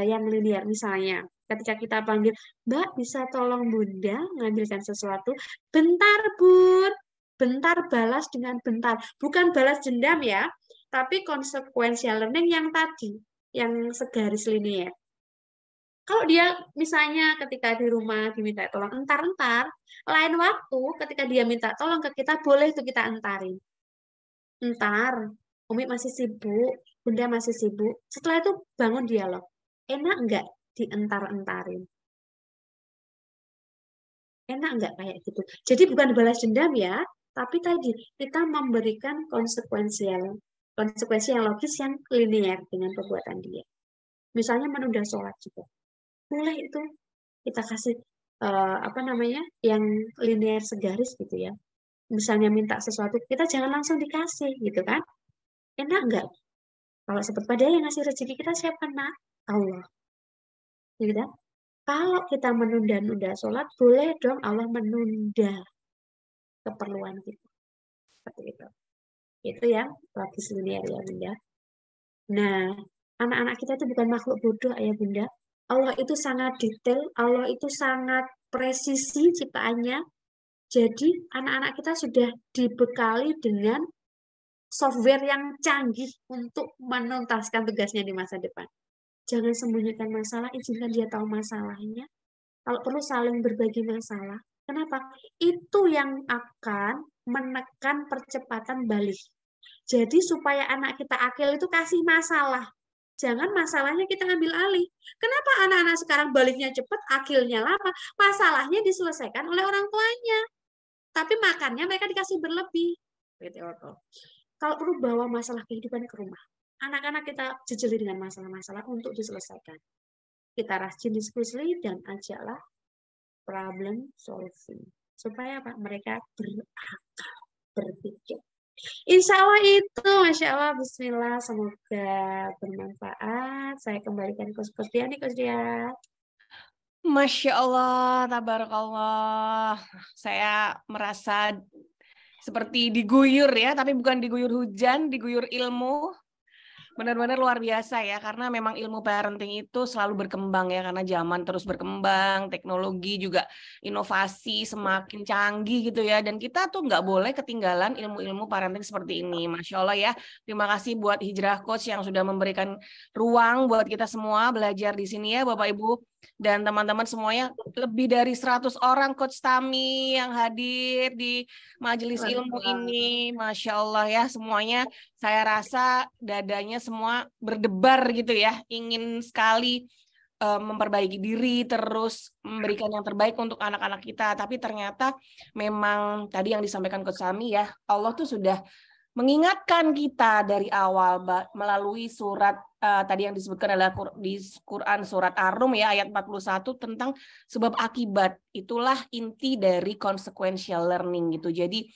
yang linear. Misalnya, ketika kita panggil, Mbak bisa tolong Bunda ngambilkan sesuatu? Bentar, Bun. Bentar balas dengan bentar. Bukan balas dendam ya, tapi consequential learning yang tadi, yang segaris linear. Kalau dia misalnya ketika di rumah diminta tolong entar-entar, lain waktu ketika dia minta tolong ke kita, boleh itu kita entarin. Entar, Umi masih sibuk, Bunda masih sibuk. Setelah itu bangun dialog. Enak enggak dientar-entarin? Enak enggak kayak gitu? Jadi bukan balas dendam ya, tapi tadi kita memberikan konsekuensi yang logis yang linear dengan perbuatan dia. Misalnya menunda sholat juga. Boleh itu kita kasih yang linear segaris gitu ya. Misalnya minta sesuatu, kita jangan langsung dikasih gitu kan. Enak enggak? Kalau seperti pada yang ngasih rezeki kita siapa? Nak? Allah. Gitu. Kalau kita menunda-nunda sholat, boleh dong Allah menunda keperluan kita. Seperti itu. Itu yang logis linear ya Bunda. Nah, anak-anak kita itu bukan makhluk bodoh ya Bunda. Allah itu sangat detail, Allah itu sangat presisi ciptaannya. Jadi anak-anak kita sudah dibekali dengan software yang canggih untuk menuntaskan tugasnya di masa depan. Jangan sembunyikan masalah, izinkan dia tahu masalahnya. Kalau perlu saling berbagi masalah. Kenapa? Itu yang akan menekan percepatan balik. Jadi supaya anak kita akil itu kasih masalah. Jangan masalahnya kita ambil alih. Kenapa anak-anak sekarang baliknya cepat, akilnya lama? Masalahnya diselesaikan oleh orang tuanya. Tapi makannya mereka dikasih berlebih. Gitu. Kalau perlu bawa masalah kehidupan ke rumah. Anak-anak kita jejeli dengan masalah-masalah untuk diselesaikan. Kita rajin diskusi dan ajaklah problem solving. Supaya apa? Mereka berakal, berpikir. Insya Allah itu, Masya Allah, Bismillah, semoga bermanfaat. Saya kembalikan ke Coach Dia nih, Coach Dia. Masya Allah, tabarakallah. Saya merasa seperti diguyur ya, tapi bukan diguyur hujan, diguyur ilmu. Benar-benar luar biasa ya, karena memang ilmu parenting itu selalu berkembang ya, karena zaman terus berkembang, teknologi juga inovasi semakin canggih gitu ya, dan kita tuh nggak boleh ketinggalan ilmu-ilmu parenting seperti ini. Masya Allah ya, terima kasih buat Hijrah Coach yang sudah memberikan ruang buat kita semua belajar di sini ya Bapak Ibu. Dan teman-teman semuanya, lebih dari 100 orang Coach Tami yang hadir di majelis ilmu ini. Masya Allah ya, semuanya saya rasa dadanya semua berdebar gitu ya, ingin sekali memperbaiki diri, terus memberikan yang terbaik untuk anak-anak kita. Tapi ternyata memang tadi yang disampaikan Coach Sami ya, Allah tuh sudah mengingatkan kita dari awal melalui surat tadi yang disebutkan adalah di Quran surat Ar-Rum ya ayat 41 tentang sebab akibat. Itulah inti dari consequential learning gitu. Jadi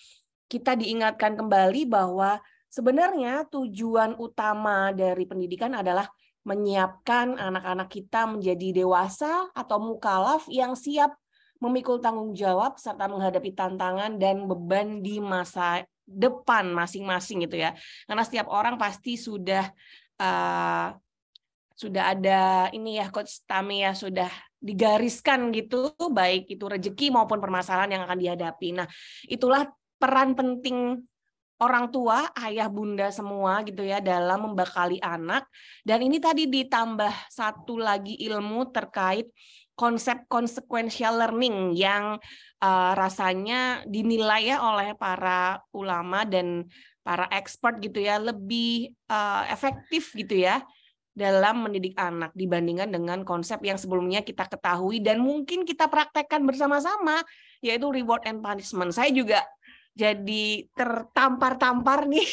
kita diingatkan kembali bahwa sebenarnya tujuan utama dari pendidikan adalah menyiapkan anak-anak kita menjadi dewasa atau mukalaf yang siap memikul tanggung jawab serta menghadapi tantangan dan beban di masa depan masing-masing gitu ya. Karena setiap orang pasti sudah ada ini ya Coach Tami ya, sudah digariskan gitu, baik itu rezeki maupun permasalahan yang akan dihadapi. Nah, itulah peran penting orang tua, ayah bunda semua gitu ya dalam membekali anak. Dan ini tadi ditambah satu lagi ilmu terkait konsep consequential learning yang rasanya dinilai ya oleh para ulama dan para expert gitu ya lebih efektif gitu ya dalam mendidik anak dibandingkan dengan konsep yang sebelumnya kita ketahui dan mungkin kita praktekkan bersama-sama, yaitu reward and punishment. Saya juga jadi tertampar-tampar nih,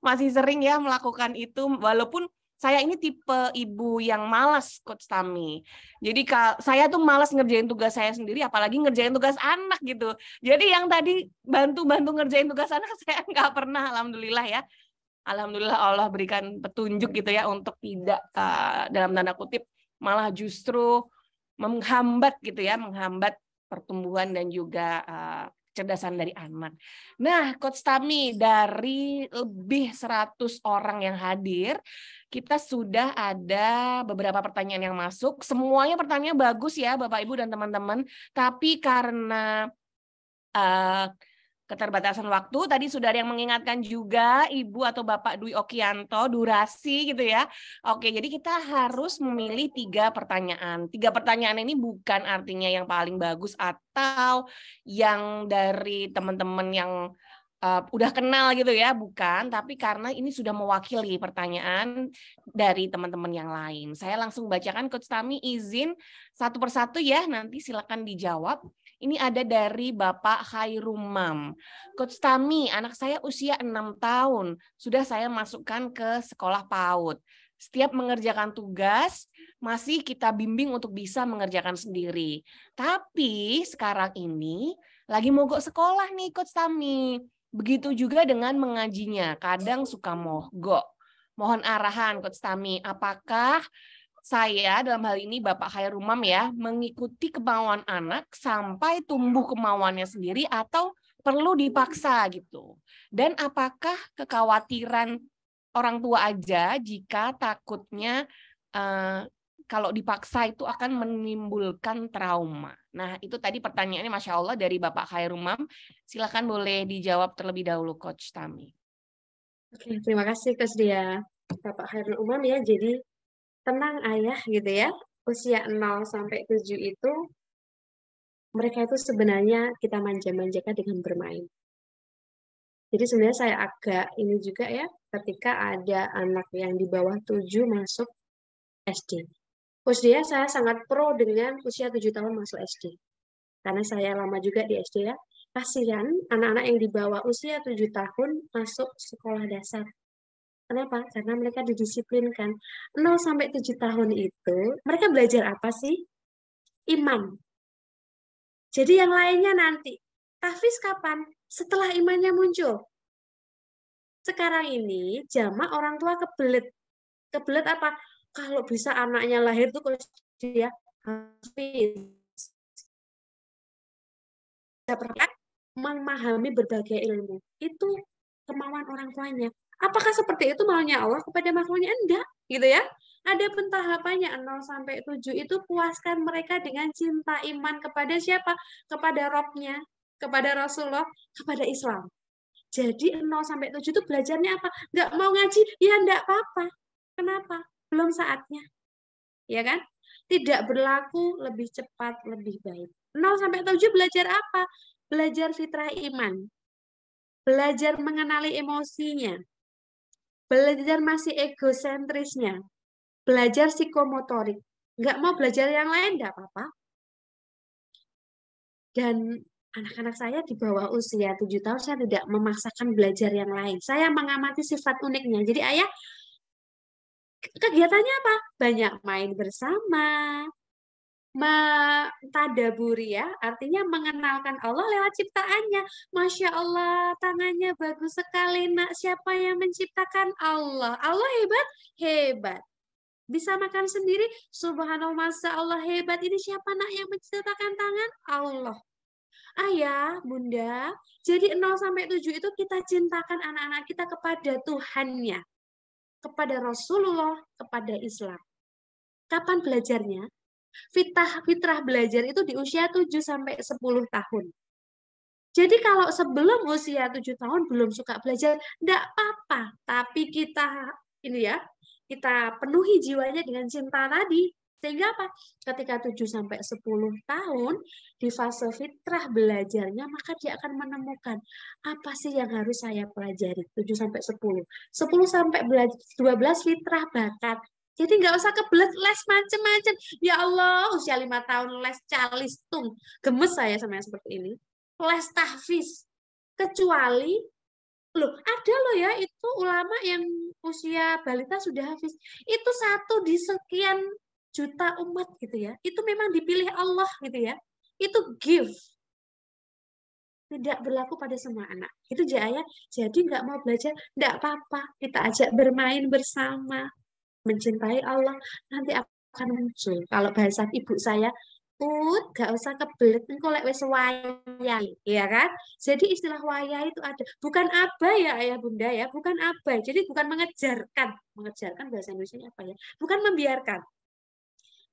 masih sering ya melakukan itu, walaupun saya ini tipe ibu yang malas, Coach Tami. Jadi saya tuh malas ngerjain tugas saya sendiri, apalagi ngerjain tugas anak gitu. Jadi yang tadi bantu-bantu ngerjain tugas anak saya nggak pernah, alhamdulillah ya. Alhamdulillah Allah berikan petunjuk gitu ya untuk tidak dalam tanda kutip malah justru menghambat gitu ya, menghambat pertumbuhan dan juga kecerdasan dari anak. Nah, Coach Tami, dari lebih 100 orang yang hadir, kita sudah ada beberapa pertanyaan yang masuk. Semuanya pertanyaan bagus ya, Bapak Ibu dan teman-teman. Tapi karena keterbatasan waktu, tadi sudah ada yang mengingatkan juga Ibu atau Bapak Dwi Okianto, durasi gitu ya. Oke, jadi kita harus memilih 3 pertanyaan. 3 pertanyaan ini bukan artinya yang paling bagus atau yang dari teman-teman yang udah kenal gitu ya, bukan. Tapi karena ini sudah mewakili pertanyaan dari teman-teman yang lain. Saya langsung bacakan, Coach Tami izin satu persatu ya, nanti silakan dijawab. Ini ada dari Bapak Khairumam. Coach Tami, anak saya usia 6 tahun. Sudah saya masukkan ke sekolah PAUD. Setiap mengerjakan tugas, masih kita bimbing untuk bisa mengerjakan sendiri. Tapi sekarang ini lagi mogok sekolah nih Coach Tami. Begitu juga dengan mengajinya. Kadang suka mogok. Mohon arahan Coach Tami, apakah saya dalam hal ini Bapak Khairumam ya, mengikuti kemauan anak sampai tumbuh kemauannya sendiri atau perlu dipaksa gitu. Dan apakah kekhawatiran orang tua aja jika takutnya kalau dipaksa itu akan menimbulkan trauma. Nah, itu tadi pertanyaannya Masya Allah dari Bapak Khairumam. Silakan boleh dijawab terlebih dahulu Coach Tami. Oke, terima kasih Coach Dia. Bapak Khairul Umam ya, jadi tenang ayah gitu ya, usia 0 sampai 7 itu mereka itu sebenarnya kita manja-manjakan dengan bermain. Jadi sebenarnya saya agak ini juga ya, ketika ada anak yang di bawah 7 masuk SD. Usia saya sangat pro dengan usia 7 tahun masuk SD. Karena saya lama juga di SD ya. Kasihan anak-anak yang di bawah usia 7 tahun masuk sekolah dasar. Kenapa? Karena mereka didisiplinkan. 0 sampai 7 tahun itu, mereka belajar apa sih? Iman. Jadi yang lainnya nanti. Tahfiz kapan? Setelah imannya muncul. Sekarang ini jamak orang tua kebelet. Kebelet apa? Kalau bisa anaknya lahir tuh kalau dia hafiz. Memahami berbagai ilmu. Itu kemauan orang tuanya. Apakah seperti itu maunya Allah kepada makhluknya? Enggak, gitu ya. Ada pentahapannya 0 sampai 7 itu puaskan mereka dengan cinta iman kepada siapa? Kepada Robnya, kepada Rasulullah, kepada Islam. Jadi 0 sampai 7 itu belajarnya apa? Enggak mau ngaji? Ya enggak apa-apa. Kenapa? Belum saatnya. Ya kan? Tidak berlaku lebih cepat, lebih baik. 0 sampai 7 belajar apa? Belajar fitrah iman. Belajar mengenali emosinya. Belajar masih egosentrisnya. Belajar psikomotorik. Nggak mau belajar yang lain, nggak apa-apa. Dan anak-anak saya di bawah usia 7 tahun, saya tidak memaksakan belajar yang lain. Saya mengamati sifat uniknya. Jadi ayah, kegiatannya apa? Banyak main bersama, mentadaburi ya, artinya mengenalkan Allah lewat ciptaannya. Masya Allah, tangannya bagus sekali, nak. Siapa yang menciptakan? Allah. Allah hebat? Hebat. Bisa makan sendiri? Subhanallah, Masya Allah hebat. Ini siapa nak yang menciptakan tangan? Allah. Ayah, bunda, jadi 0 sampai 7 itu kita cintakan anak-anak kita kepada Tuhannya, kepada Rasulullah, kepada Islam. Kapan belajarnya? Fitrah belajar itu di usia 7 sampai 10 tahun. Jadi kalau sebelum usia 7 tahun belum suka belajar, enggak apa-apa. Tapi kita ini ya, kita penuhi jiwanya dengan cinta tadi. Sehingga apa? Ketika 7 sampai 10 tahun di fase fitrah belajarnya, maka dia akan menemukan apa sih yang harus saya pelajari 7 sampai 10. 10 sampai 12 fitrah bakat. Jadi nggak usah kebelet les macem-macem. Ya Allah, usia 5 tahun les calistung. Gemes saya sama yang seperti ini. Les tahfiz. Kecuali, loh ada loh ya, itu ulama yang usia balita sudah hafiz. Itu 1 di sekian juta umat gitu ya. Itu memang dipilih Allah gitu ya. Itu gift. Tidak berlaku pada semua anak. Itu ya. Jadi nggak mau belajar, nggak apa-apa. Kita ajak bermain bersama. Mencintai Allah, nanti akan muncul. Kalau bahasa ibu saya, gak usah kebelet engko lek wis wayai, ya kan? Jadi istilah wayai itu ada. Bukan abai ya ayah bunda ya, bukan abai. Jadi bukan mengejarkan. Mengejarkan bahasa Indonesia apa ya? Bukan membiarkan.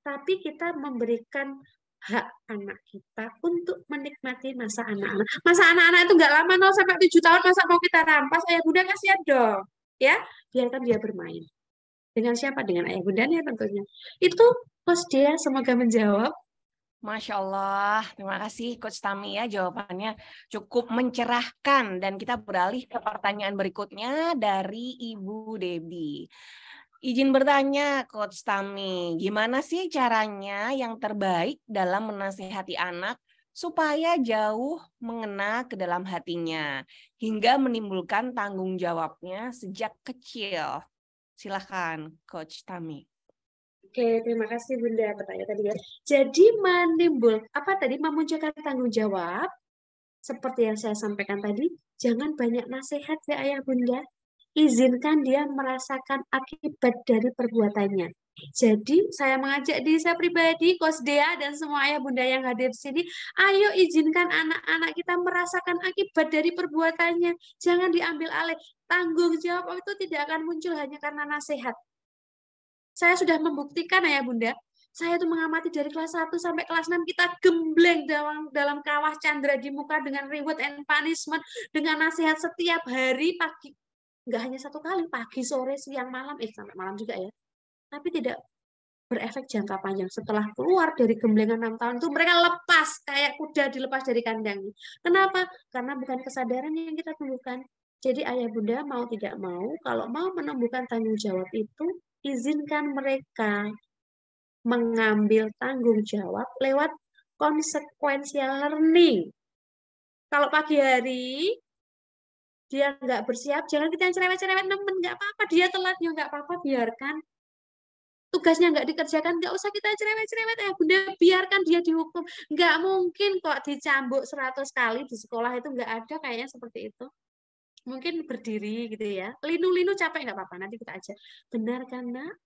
Tapi kita memberikan hak anak kita untuk menikmati masa anak-anak. Masa anak-anak itu nggak lama 0 sampai 7 tahun, masa mau kita rampas, ayah bunda kasihan dong. Ya, biarkan dia bermain. Dengan siapa? Dengan ayah bundanya tentunya. Itu Coach Dia, semoga menjawab. Masya Allah, terima kasih Coach Tami ya, jawabannya cukup mencerahkan. Dan kita beralih ke pertanyaan berikutnya dari Ibu Debbie. Izin bertanya Coach Tami, gimana sih caranya yang terbaik dalam menasihati anak supaya jauh mengena ke dalam hatinya hingga menimbulkan tanggung jawabnya sejak kecil? Silakan Coach Tami. Oke, terima kasih Bunda pertanyaan tadi ya. Jadi memunculkan tanggung jawab seperti yang saya sampaikan tadi, jangan banyak nasihat ya ayah bunda. Izinkan dia merasakan akibat dari perbuatannya. Jadi saya mengajak diri saya pribadi, Coach Dea dan semua ayah bunda yang hadir di sini, ayo izinkan anak-anak kita merasakan akibat dari perbuatannya. Jangan diambil alih. Tanggung jawab itu tidak akan muncul hanya karena nasihat. Saya sudah membuktikan ayah bunda, saya itu mengamati dari kelas 1 sampai kelas 6 kita gembleng dalam kawah candra di muka dengan reward and punishment, dengan nasihat setiap hari pagi. Nggak hanya 1 kali, pagi, sore, siang, malam, sampai malam juga ya. Tapi tidak berefek jangka panjang. Setelah keluar dari gemblengan 6 tahun itu mereka lepas kayak kuda dilepas dari kandangnya. Kenapa? Karena bukan kesadaran yang kita tumbuhkan. Jadi ayah bunda mau tidak mau, kalau mau menumbuhkan tanggung jawab itu, izinkan mereka mengambil tanggung jawab lewat consequential learning. Kalau pagi hari dia nggak bersiap, jangan kita yang cerewet-cerewet nemen, nggak apa-apa, dia telatnya nggak apa-apa, biarkan tugasnya nggak dikerjakan, nggak usah kita cerewet-cerewet ya bunda, biarkan dia dihukum. Nggak mungkin kok dicambuk 100 kali di sekolah, itu nggak ada kayaknya seperti itu. Mungkin berdiri gitu ya, linu-linu capek nggak apa-apa, nanti kita aja. Benar kan nak?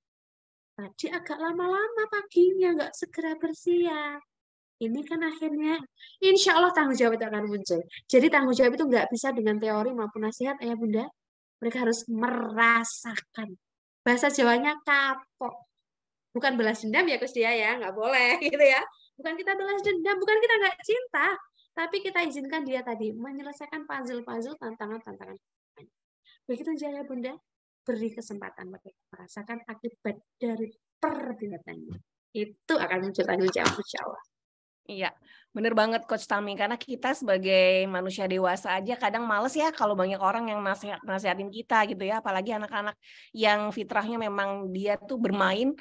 Tadi agak lama-lama paginya, nggak segera bersiap. Ini kan akhirnya, insya Allah tanggung jawab itu akan muncul. Jadi tanggung jawab itu nggak bisa dengan teori maupun nasihat, ya bunda. Mereka harus merasakan. Bahasa Jawanya kapok. Bukan balas dendam ya Gus Dia ya, nggak boleh gitu ya. Bukan kita balas dendam, bukan kita nggak cinta. Tapi kita izinkan dia tadi menyelesaikan puzzle-puzzle, tantangan-tantangan. Begitu saja bunda, beri kesempatan mereka merasakan akibat dari perbuatannya. Itu akan muncul tanggung jawab insya Allah. Iya, bener banget Coach Tami. Karena kita sebagai manusia dewasa aja kadang males ya kalau banyak orang yang nasihatin kita gitu ya. Apalagi anak-anak yang fitrahnya memang dia tuh bermain,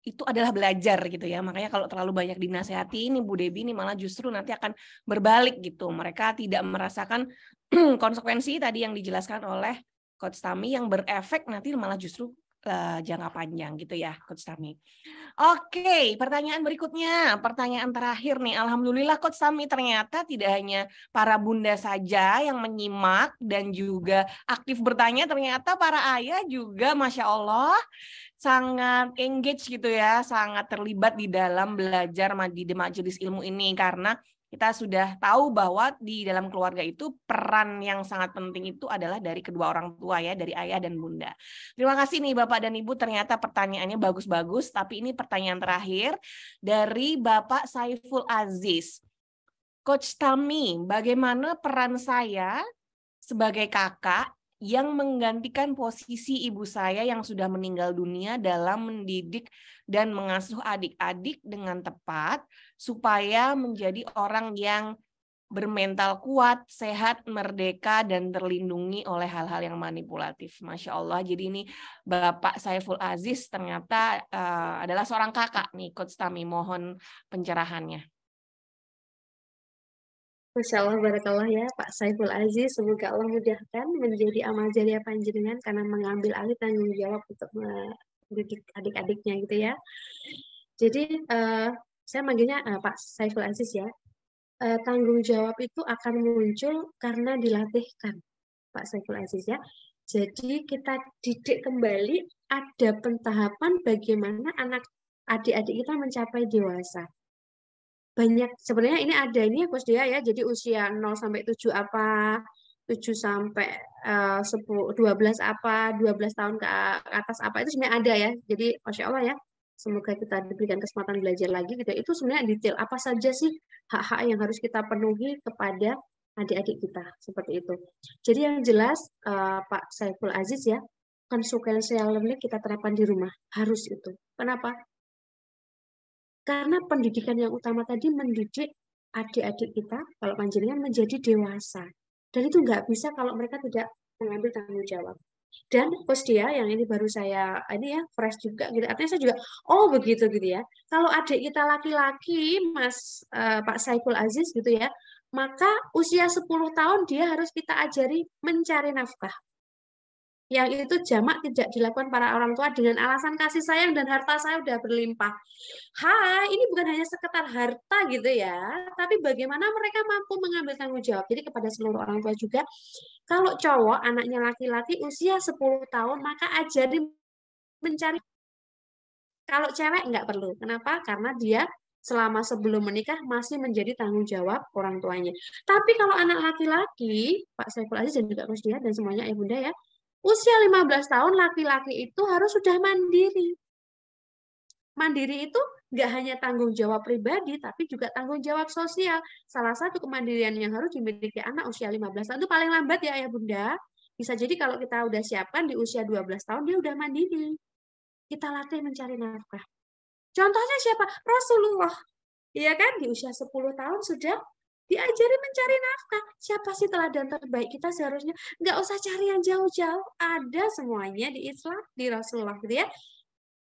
itu adalah belajar gitu ya. Makanya kalau terlalu banyak dinasehati, ini Bu Debi ini malah justru nanti akan berbalik gitu. Mereka tidak merasakan konsekuensi tadi yang dijelaskan oleh Coach Tami yang berefek nanti malah justru jangka panjang gitu ya Coach Tami. Oke, pertanyaan berikutnya, pertanyaan terakhir nih. Alhamdulillah Coach Tami ternyata tidak hanya para bunda saja yang menyimak dan juga aktif bertanya, ternyata para ayah juga Masya Allah sangat engage gitu ya, sangat terlibat di dalam belajar di majelis ilmu ini karena kita sudah tahu bahwa di dalam keluarga itu peran yang sangat penting itu adalah dari kedua orang tua ya, dari ayah dan bunda. Terima kasih nih Bapak dan Ibu, ternyata pertanyaannya bagus-bagus, tapi ini pertanyaan terakhir dari Bapak Saiful Aziz. Coach Tami, bagaimana peran saya sebagai kakak yang menggantikan posisi ibu saya yang sudah meninggal dunia dalam mendidik dan mengasuh adik-adik dengan tepat supaya menjadi orang yang bermental kuat, sehat, merdeka, dan terlindungi oleh hal-hal yang manipulatif. Masya Allah. Jadi ini Bapak Saiful Aziz ternyata adalah seorang kakak nih, Coach Tami. Mohon pencerahannya. Masya Allah, barakallah ya Pak Saiful Aziz. Semoga Allah mudahkan menjadi amal jariah panjenengan karena mengambil alih tanggung jawab untuk mendidik adik-adiknya gitu ya. Jadi saya manggilnya Pak Saiful Aziz ya. Tanggung jawab itu akan muncul karena dilatihkan Pak Saiful Aziz ya. Jadi kita didik kembali ada pentahapan bagaimana adik-adik kita mencapai dewasa. Banyak sebenarnya ini ada ini ya Coach Dia ya. Jadi usia 0 sampai 7 apa, 7 sampai 10 12 apa, 12 tahun ke atas apa itu sebenarnya ada ya. Jadi Masya Allah ya. Semoga kita diberikan kesempatan belajar lagi gitu. Itu sebenarnya detail apa saja sih hak-hak yang harus kita penuhi kepada adik-adik kita seperti itu. Jadi yang jelas Pak Saiful Aziz ya, consequential learning kita terapkan di rumah harus itu. Kenapa? Karena pendidikan yang utama tadi mendidik adik-adik kita, kalau panjenengan menjadi dewasa. Dan itu nggak bisa kalau mereka tidak mengambil tanggung jawab. Dan Coach Dia yang ini baru saya, ini ya fresh juga gitu. Artinya saya juga, oh begitu gitu ya. Kalau adik kita laki-laki, Pak Saiful Aziz gitu ya, maka usia 10 tahun dia harus kita ajari mencari nafkah. Yang itu jamak tidak dilakukan para orang tua dengan alasan kasih sayang dan harta saya udah berlimpah. Hai, ini bukan hanya sekedar harta gitu ya, tapi bagaimana mereka mampu mengambil tanggung jawab. Jadi kepada seluruh orang tua juga, kalau cowok anaknya laki-laki usia 10 tahun, maka ajari mencari. Kalau cewek nggak perlu. Kenapa? Karena dia selama sebelum menikah masih menjadi tanggung jawab orang tuanya. Tapi kalau anak laki-laki, Pak Saiful Aziz dan juga Coach Dia dan semuanya ya Bunda ya, usia 15 tahun laki-laki itu harus sudah mandiri. Mandiri itu nggak hanya tanggung jawab pribadi, tapi juga tanggung jawab sosial. Salah satu kemandirian yang harus dimiliki anak usia 15 tahun itu paling lambat ya Ayah Bunda. Bisa jadi kalau kita udah siapkan di usia 12 tahun, dia udah mandiri. Kita latih mencari nafkah. Contohnya siapa? Rasulullah. Iya kan? Di usia 10 tahun sudah diajari mencari nafkah. Siapa sih teladan terbaik kita seharusnya? Nggak usah cari yang jauh-jauh. Ada semuanya di Islam, di Rasulullah gitu ya.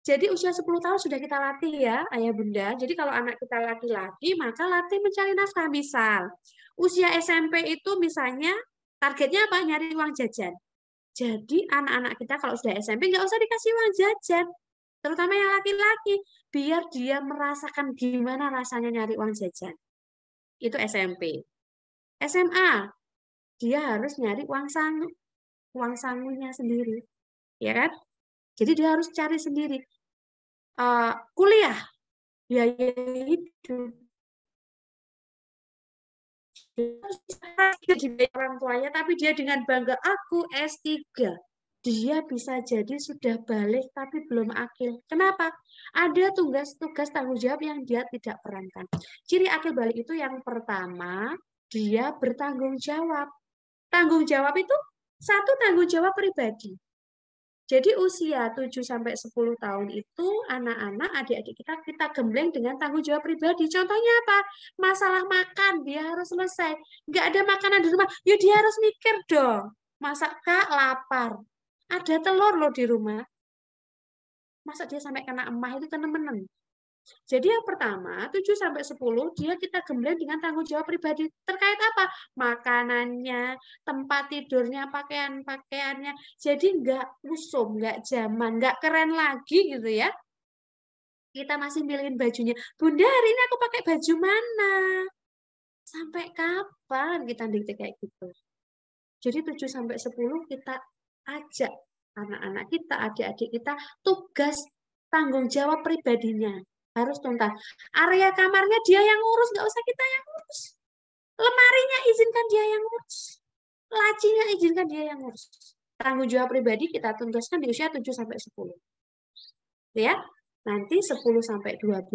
Jadi usia 10 tahun sudah kita latih ya, ayah bunda. Jadi kalau anak kita laki-laki, maka latih mencari nafkah. Misal, usia SMP itu misalnya targetnya apa? Nyari uang jajan. Jadi anak-anak kita kalau sudah SMP nggak usah dikasih uang jajan. Terutama yang laki-laki. Biar dia merasakan gimana rasanya nyari uang jajan. Itu SMP. SMA, dia harus nyari uang sangunya sendiri. Ya kan? Jadi dia harus cari sendiri. Kuliah, biaya hidup. Dia dibayar orang tuanya, tapi dia dengan bangga, aku S3. Dia bisa jadi sudah balik, tapi belum akil. Kenapa? Ada tugas-tugas tanggung jawab yang dia tidak perankan. Ciri akil balik itu yang pertama, dia bertanggung jawab. Tanggung jawab itu satu tanggung jawab pribadi. Jadi usia 7-10 tahun itu anak-anak, adik-adik kita gembleng dengan tanggung jawab pribadi. Contohnya apa? Masalah makan, dia harus selesai. Nggak ada makanan di rumah, ya dia harus mikir dong. Masa Kak lapar? Ada telur loh di rumah. Masa dia sampai kena emah itu temen-temen. Jadi yang pertama, 7-10, dia kita gembleng dengan tanggung jawab pribadi. Terkait apa? Makanannya, tempat tidurnya, pakaian-pakaiannya. Jadi nggak usum, nggak zaman, nggak keren lagi gitu ya. Kita masih milihin bajunya. Bunda, hari ini aku pakai baju mana? Sampai kapan kita dikte kayak gitu? Jadi 7-10 kita ajak anak-anak kita, adik-adik kita, tugas tanggung jawab pribadinya harus tuntas. Area kamarnya dia yang ngurus, nggak usah kita yang ngurus. Lemarinya izinkan dia yang ngurus. Lacinya izinkan dia yang ngurus. Tanggung jawab pribadi kita tuntaskan di usia 7-10. Ya, nanti 10-12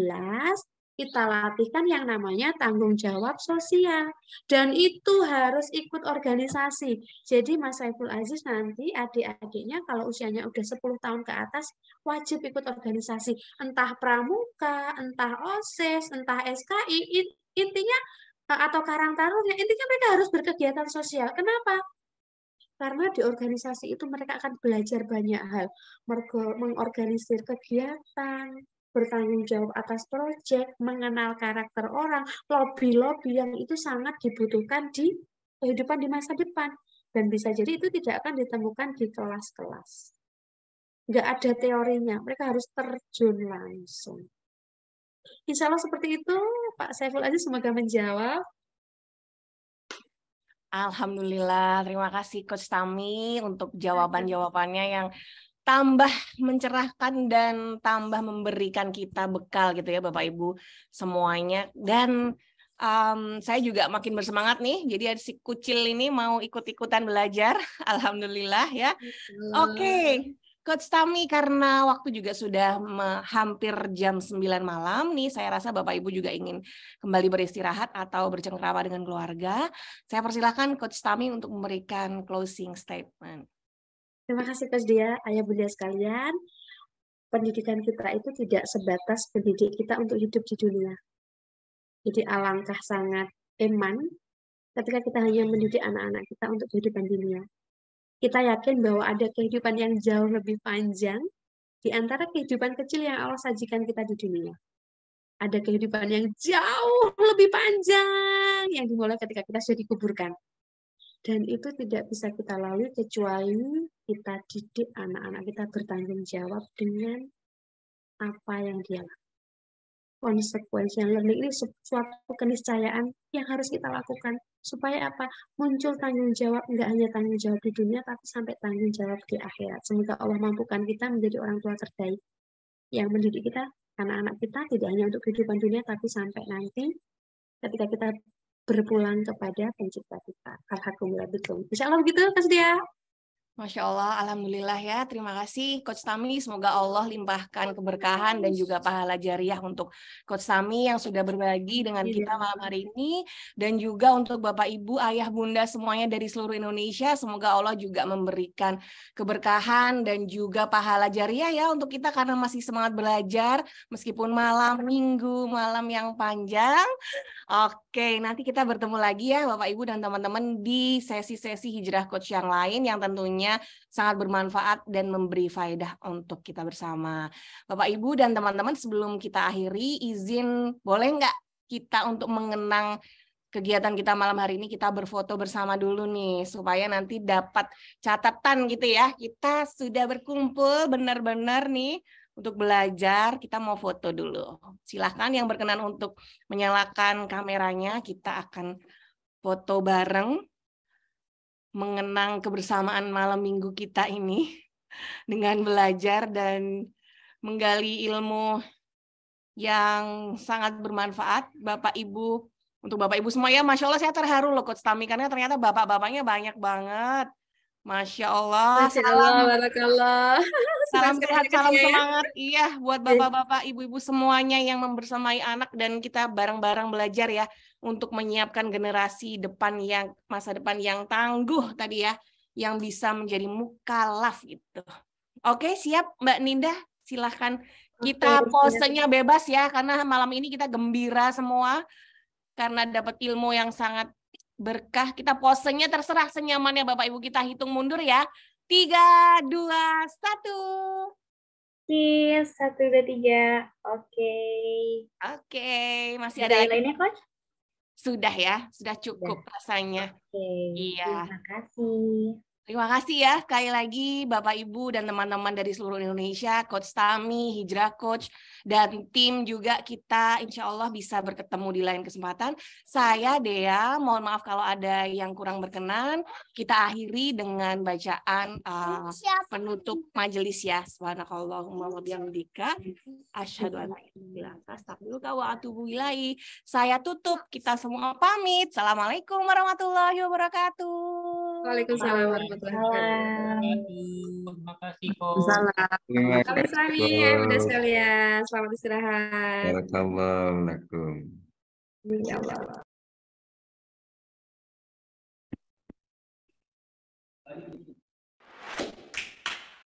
kita latihkan yang namanya tanggung jawab sosial. Dan itu harus ikut organisasi. Jadi Mas Saiful Aziz nanti adik-adiknya kalau usianya udah 10 tahun ke atas, wajib ikut organisasi. Entah pramuka, entah OSIS, entah SKI, intinya atau karang taruna, intinya mereka harus berkegiatan sosial. Kenapa? Karena di organisasi itu mereka akan belajar banyak hal, mengorganisir kegiatan, bertanggung jawab atas proyek, mengenal karakter orang, lobby-lobby yang itu sangat dibutuhkan di kehidupan di masa depan. Dan bisa jadi itu tidak akan ditemukan di kelas-kelas. Nggak ada teorinya, mereka harus terjun langsung. Insya Allah seperti itu, Pak Saiful Aziz, semoga menjawab. Alhamdulillah, terima kasih Coach Tami untuk jawaban-jawabannya yang tambah mencerahkan dan tambah memberikan kita bekal gitu ya Bapak Ibu semuanya. Dan saya juga makin bersemangat nih, jadi si kucil ini mau ikut-ikutan belajar. Alhamdulillah ya. Oke. Coach Tami, karena waktu juga sudah hampir jam 9 malam nih, saya rasa Bapak Ibu juga ingin kembali beristirahat atau bercengkrama dengan keluarga. Saya persilakan Coach Tami untuk memberikan closing statement. Terima kasih Coach Dia, ayah bunda sekalian. Pendidikan kita itu tidak sebatas pendidik kita untuk hidup di dunia. Jadi alangkah sangat eman ketika kita hanya mendidik anak-anak kita untuk kehidupan dunia. Kita yakin bahwa ada kehidupan yang jauh lebih panjang di antara kehidupan kecil yang Allah sajikan kita di dunia. Ada kehidupan yang jauh lebih panjang yang dimulai ketika kita sudah dikuburkan. Dan itu tidak bisa kita lalui kecuali kita didik anak-anak kita bertanggung jawab dengan apa yang dia lakukan. Konsekuensi learning ini suatu keniscayaan yang harus kita lakukan. Supaya apa? Muncul tanggung jawab, nggak hanya tanggung jawab di dunia, tapi sampai tanggung jawab di akhirat. Semoga Allah mampukan kita menjadi orang tua terbaik yang mendidik kita, anak-anak kita, tidak hanya untuk kehidupan dunia, tapi sampai nanti ketika kita berpulang kepada pencipta kita. Alhamdulillah betul. Insya Allah begitu, Mas Dia. Masya Allah, Alhamdulillah ya. Terima kasih Coach Tami. Semoga Allah limpahkan keberkahan dan juga pahala jariah untuk Coach Tami yang sudah berbagi dengan kita malam hari ini. Dan juga untuk Bapak, Ibu, Ayah, Bunda semuanya dari seluruh Indonesia. Semoga Allah juga memberikan keberkahan dan juga pahala jariah ya untuk kita karena masih semangat belajar. Meskipun malam minggu, malam yang panjang. Oke, nanti kita bertemu lagi ya Bapak Ibu dan teman-teman di sesi-sesi Hijrah Coach yang lain yang tentunya sangat bermanfaat dan memberi faedah untuk kita bersama. Bapak Ibu dan teman-teman, sebelum kita akhiri, izin boleh nggak kita untuk mengenang kegiatan kita malam hari ini, kita berfoto bersama dulu nih supaya nanti dapat catatan gitu ya. Kita sudah berkumpul benar-benar nih untuk belajar, kita mau foto dulu. Silahkan yang berkenan untuk menyalakan kameranya, kita akan foto bareng mengenang kebersamaan malam minggu kita ini dengan belajar dan menggali ilmu yang sangat bermanfaat. Bapak Ibu, untuk Bapak Ibu semua ya, Masya Allah saya terharu loh Coach Tami karena ternyata bapak-bapaknya banyak banget. Masya Allah, Masya Allah, barakallah. salam Senang sekali sehat, salam dengarnya ya. semangat. Iya, buat bapak-bapak, ibu-ibu semuanya yang membersamai anak dan kita bareng-bareng belajar ya untuk menyiapkan generasi depan yang masa depan yang tangguh tadi ya, yang bisa menjadi mukalaf gitu. Oke, siap Mbak Ninda, silahkan. Kita posenya bebas ya, karena malam ini kita gembira semua karena dapat ilmu yang sangat berkah. Kita posenya terserah senyamannya Bapak Ibu, kita hitung mundur ya. 3, 2, 1. Cheers, 1, 2, 3. Oke. Oke, masih Ada ada yang lainnya, Coach? Sudah ya, sudah cukup rasanya. Oke, Iya. terima kasih. Terima kasih ya sekali lagi Bapak Ibu dan teman-teman dari seluruh Indonesia, Coach Tami, Hijrah Coach, dan tim juga kita insya Allah bisa bertemu di lain kesempatan. Saya Dea, mohon maaf kalau ada yang kurang berkenan. Kita akhiri dengan bacaan penutup majelis ya. Subhanakallahumma wa bihamdika asyhadu an la ilaha illa anta astaghfiruka wa atubu ilaik. Saya tutup, kita semua pamit. Assalamualaikum warahmatullahi wabarakatuh. Waalaikumsalam warahmatullahi wabarakatuh. Terima kasih kok. Sami-sami ya Bunda sekalian. Selamat istirahat. Barakallahu. Ya Allah.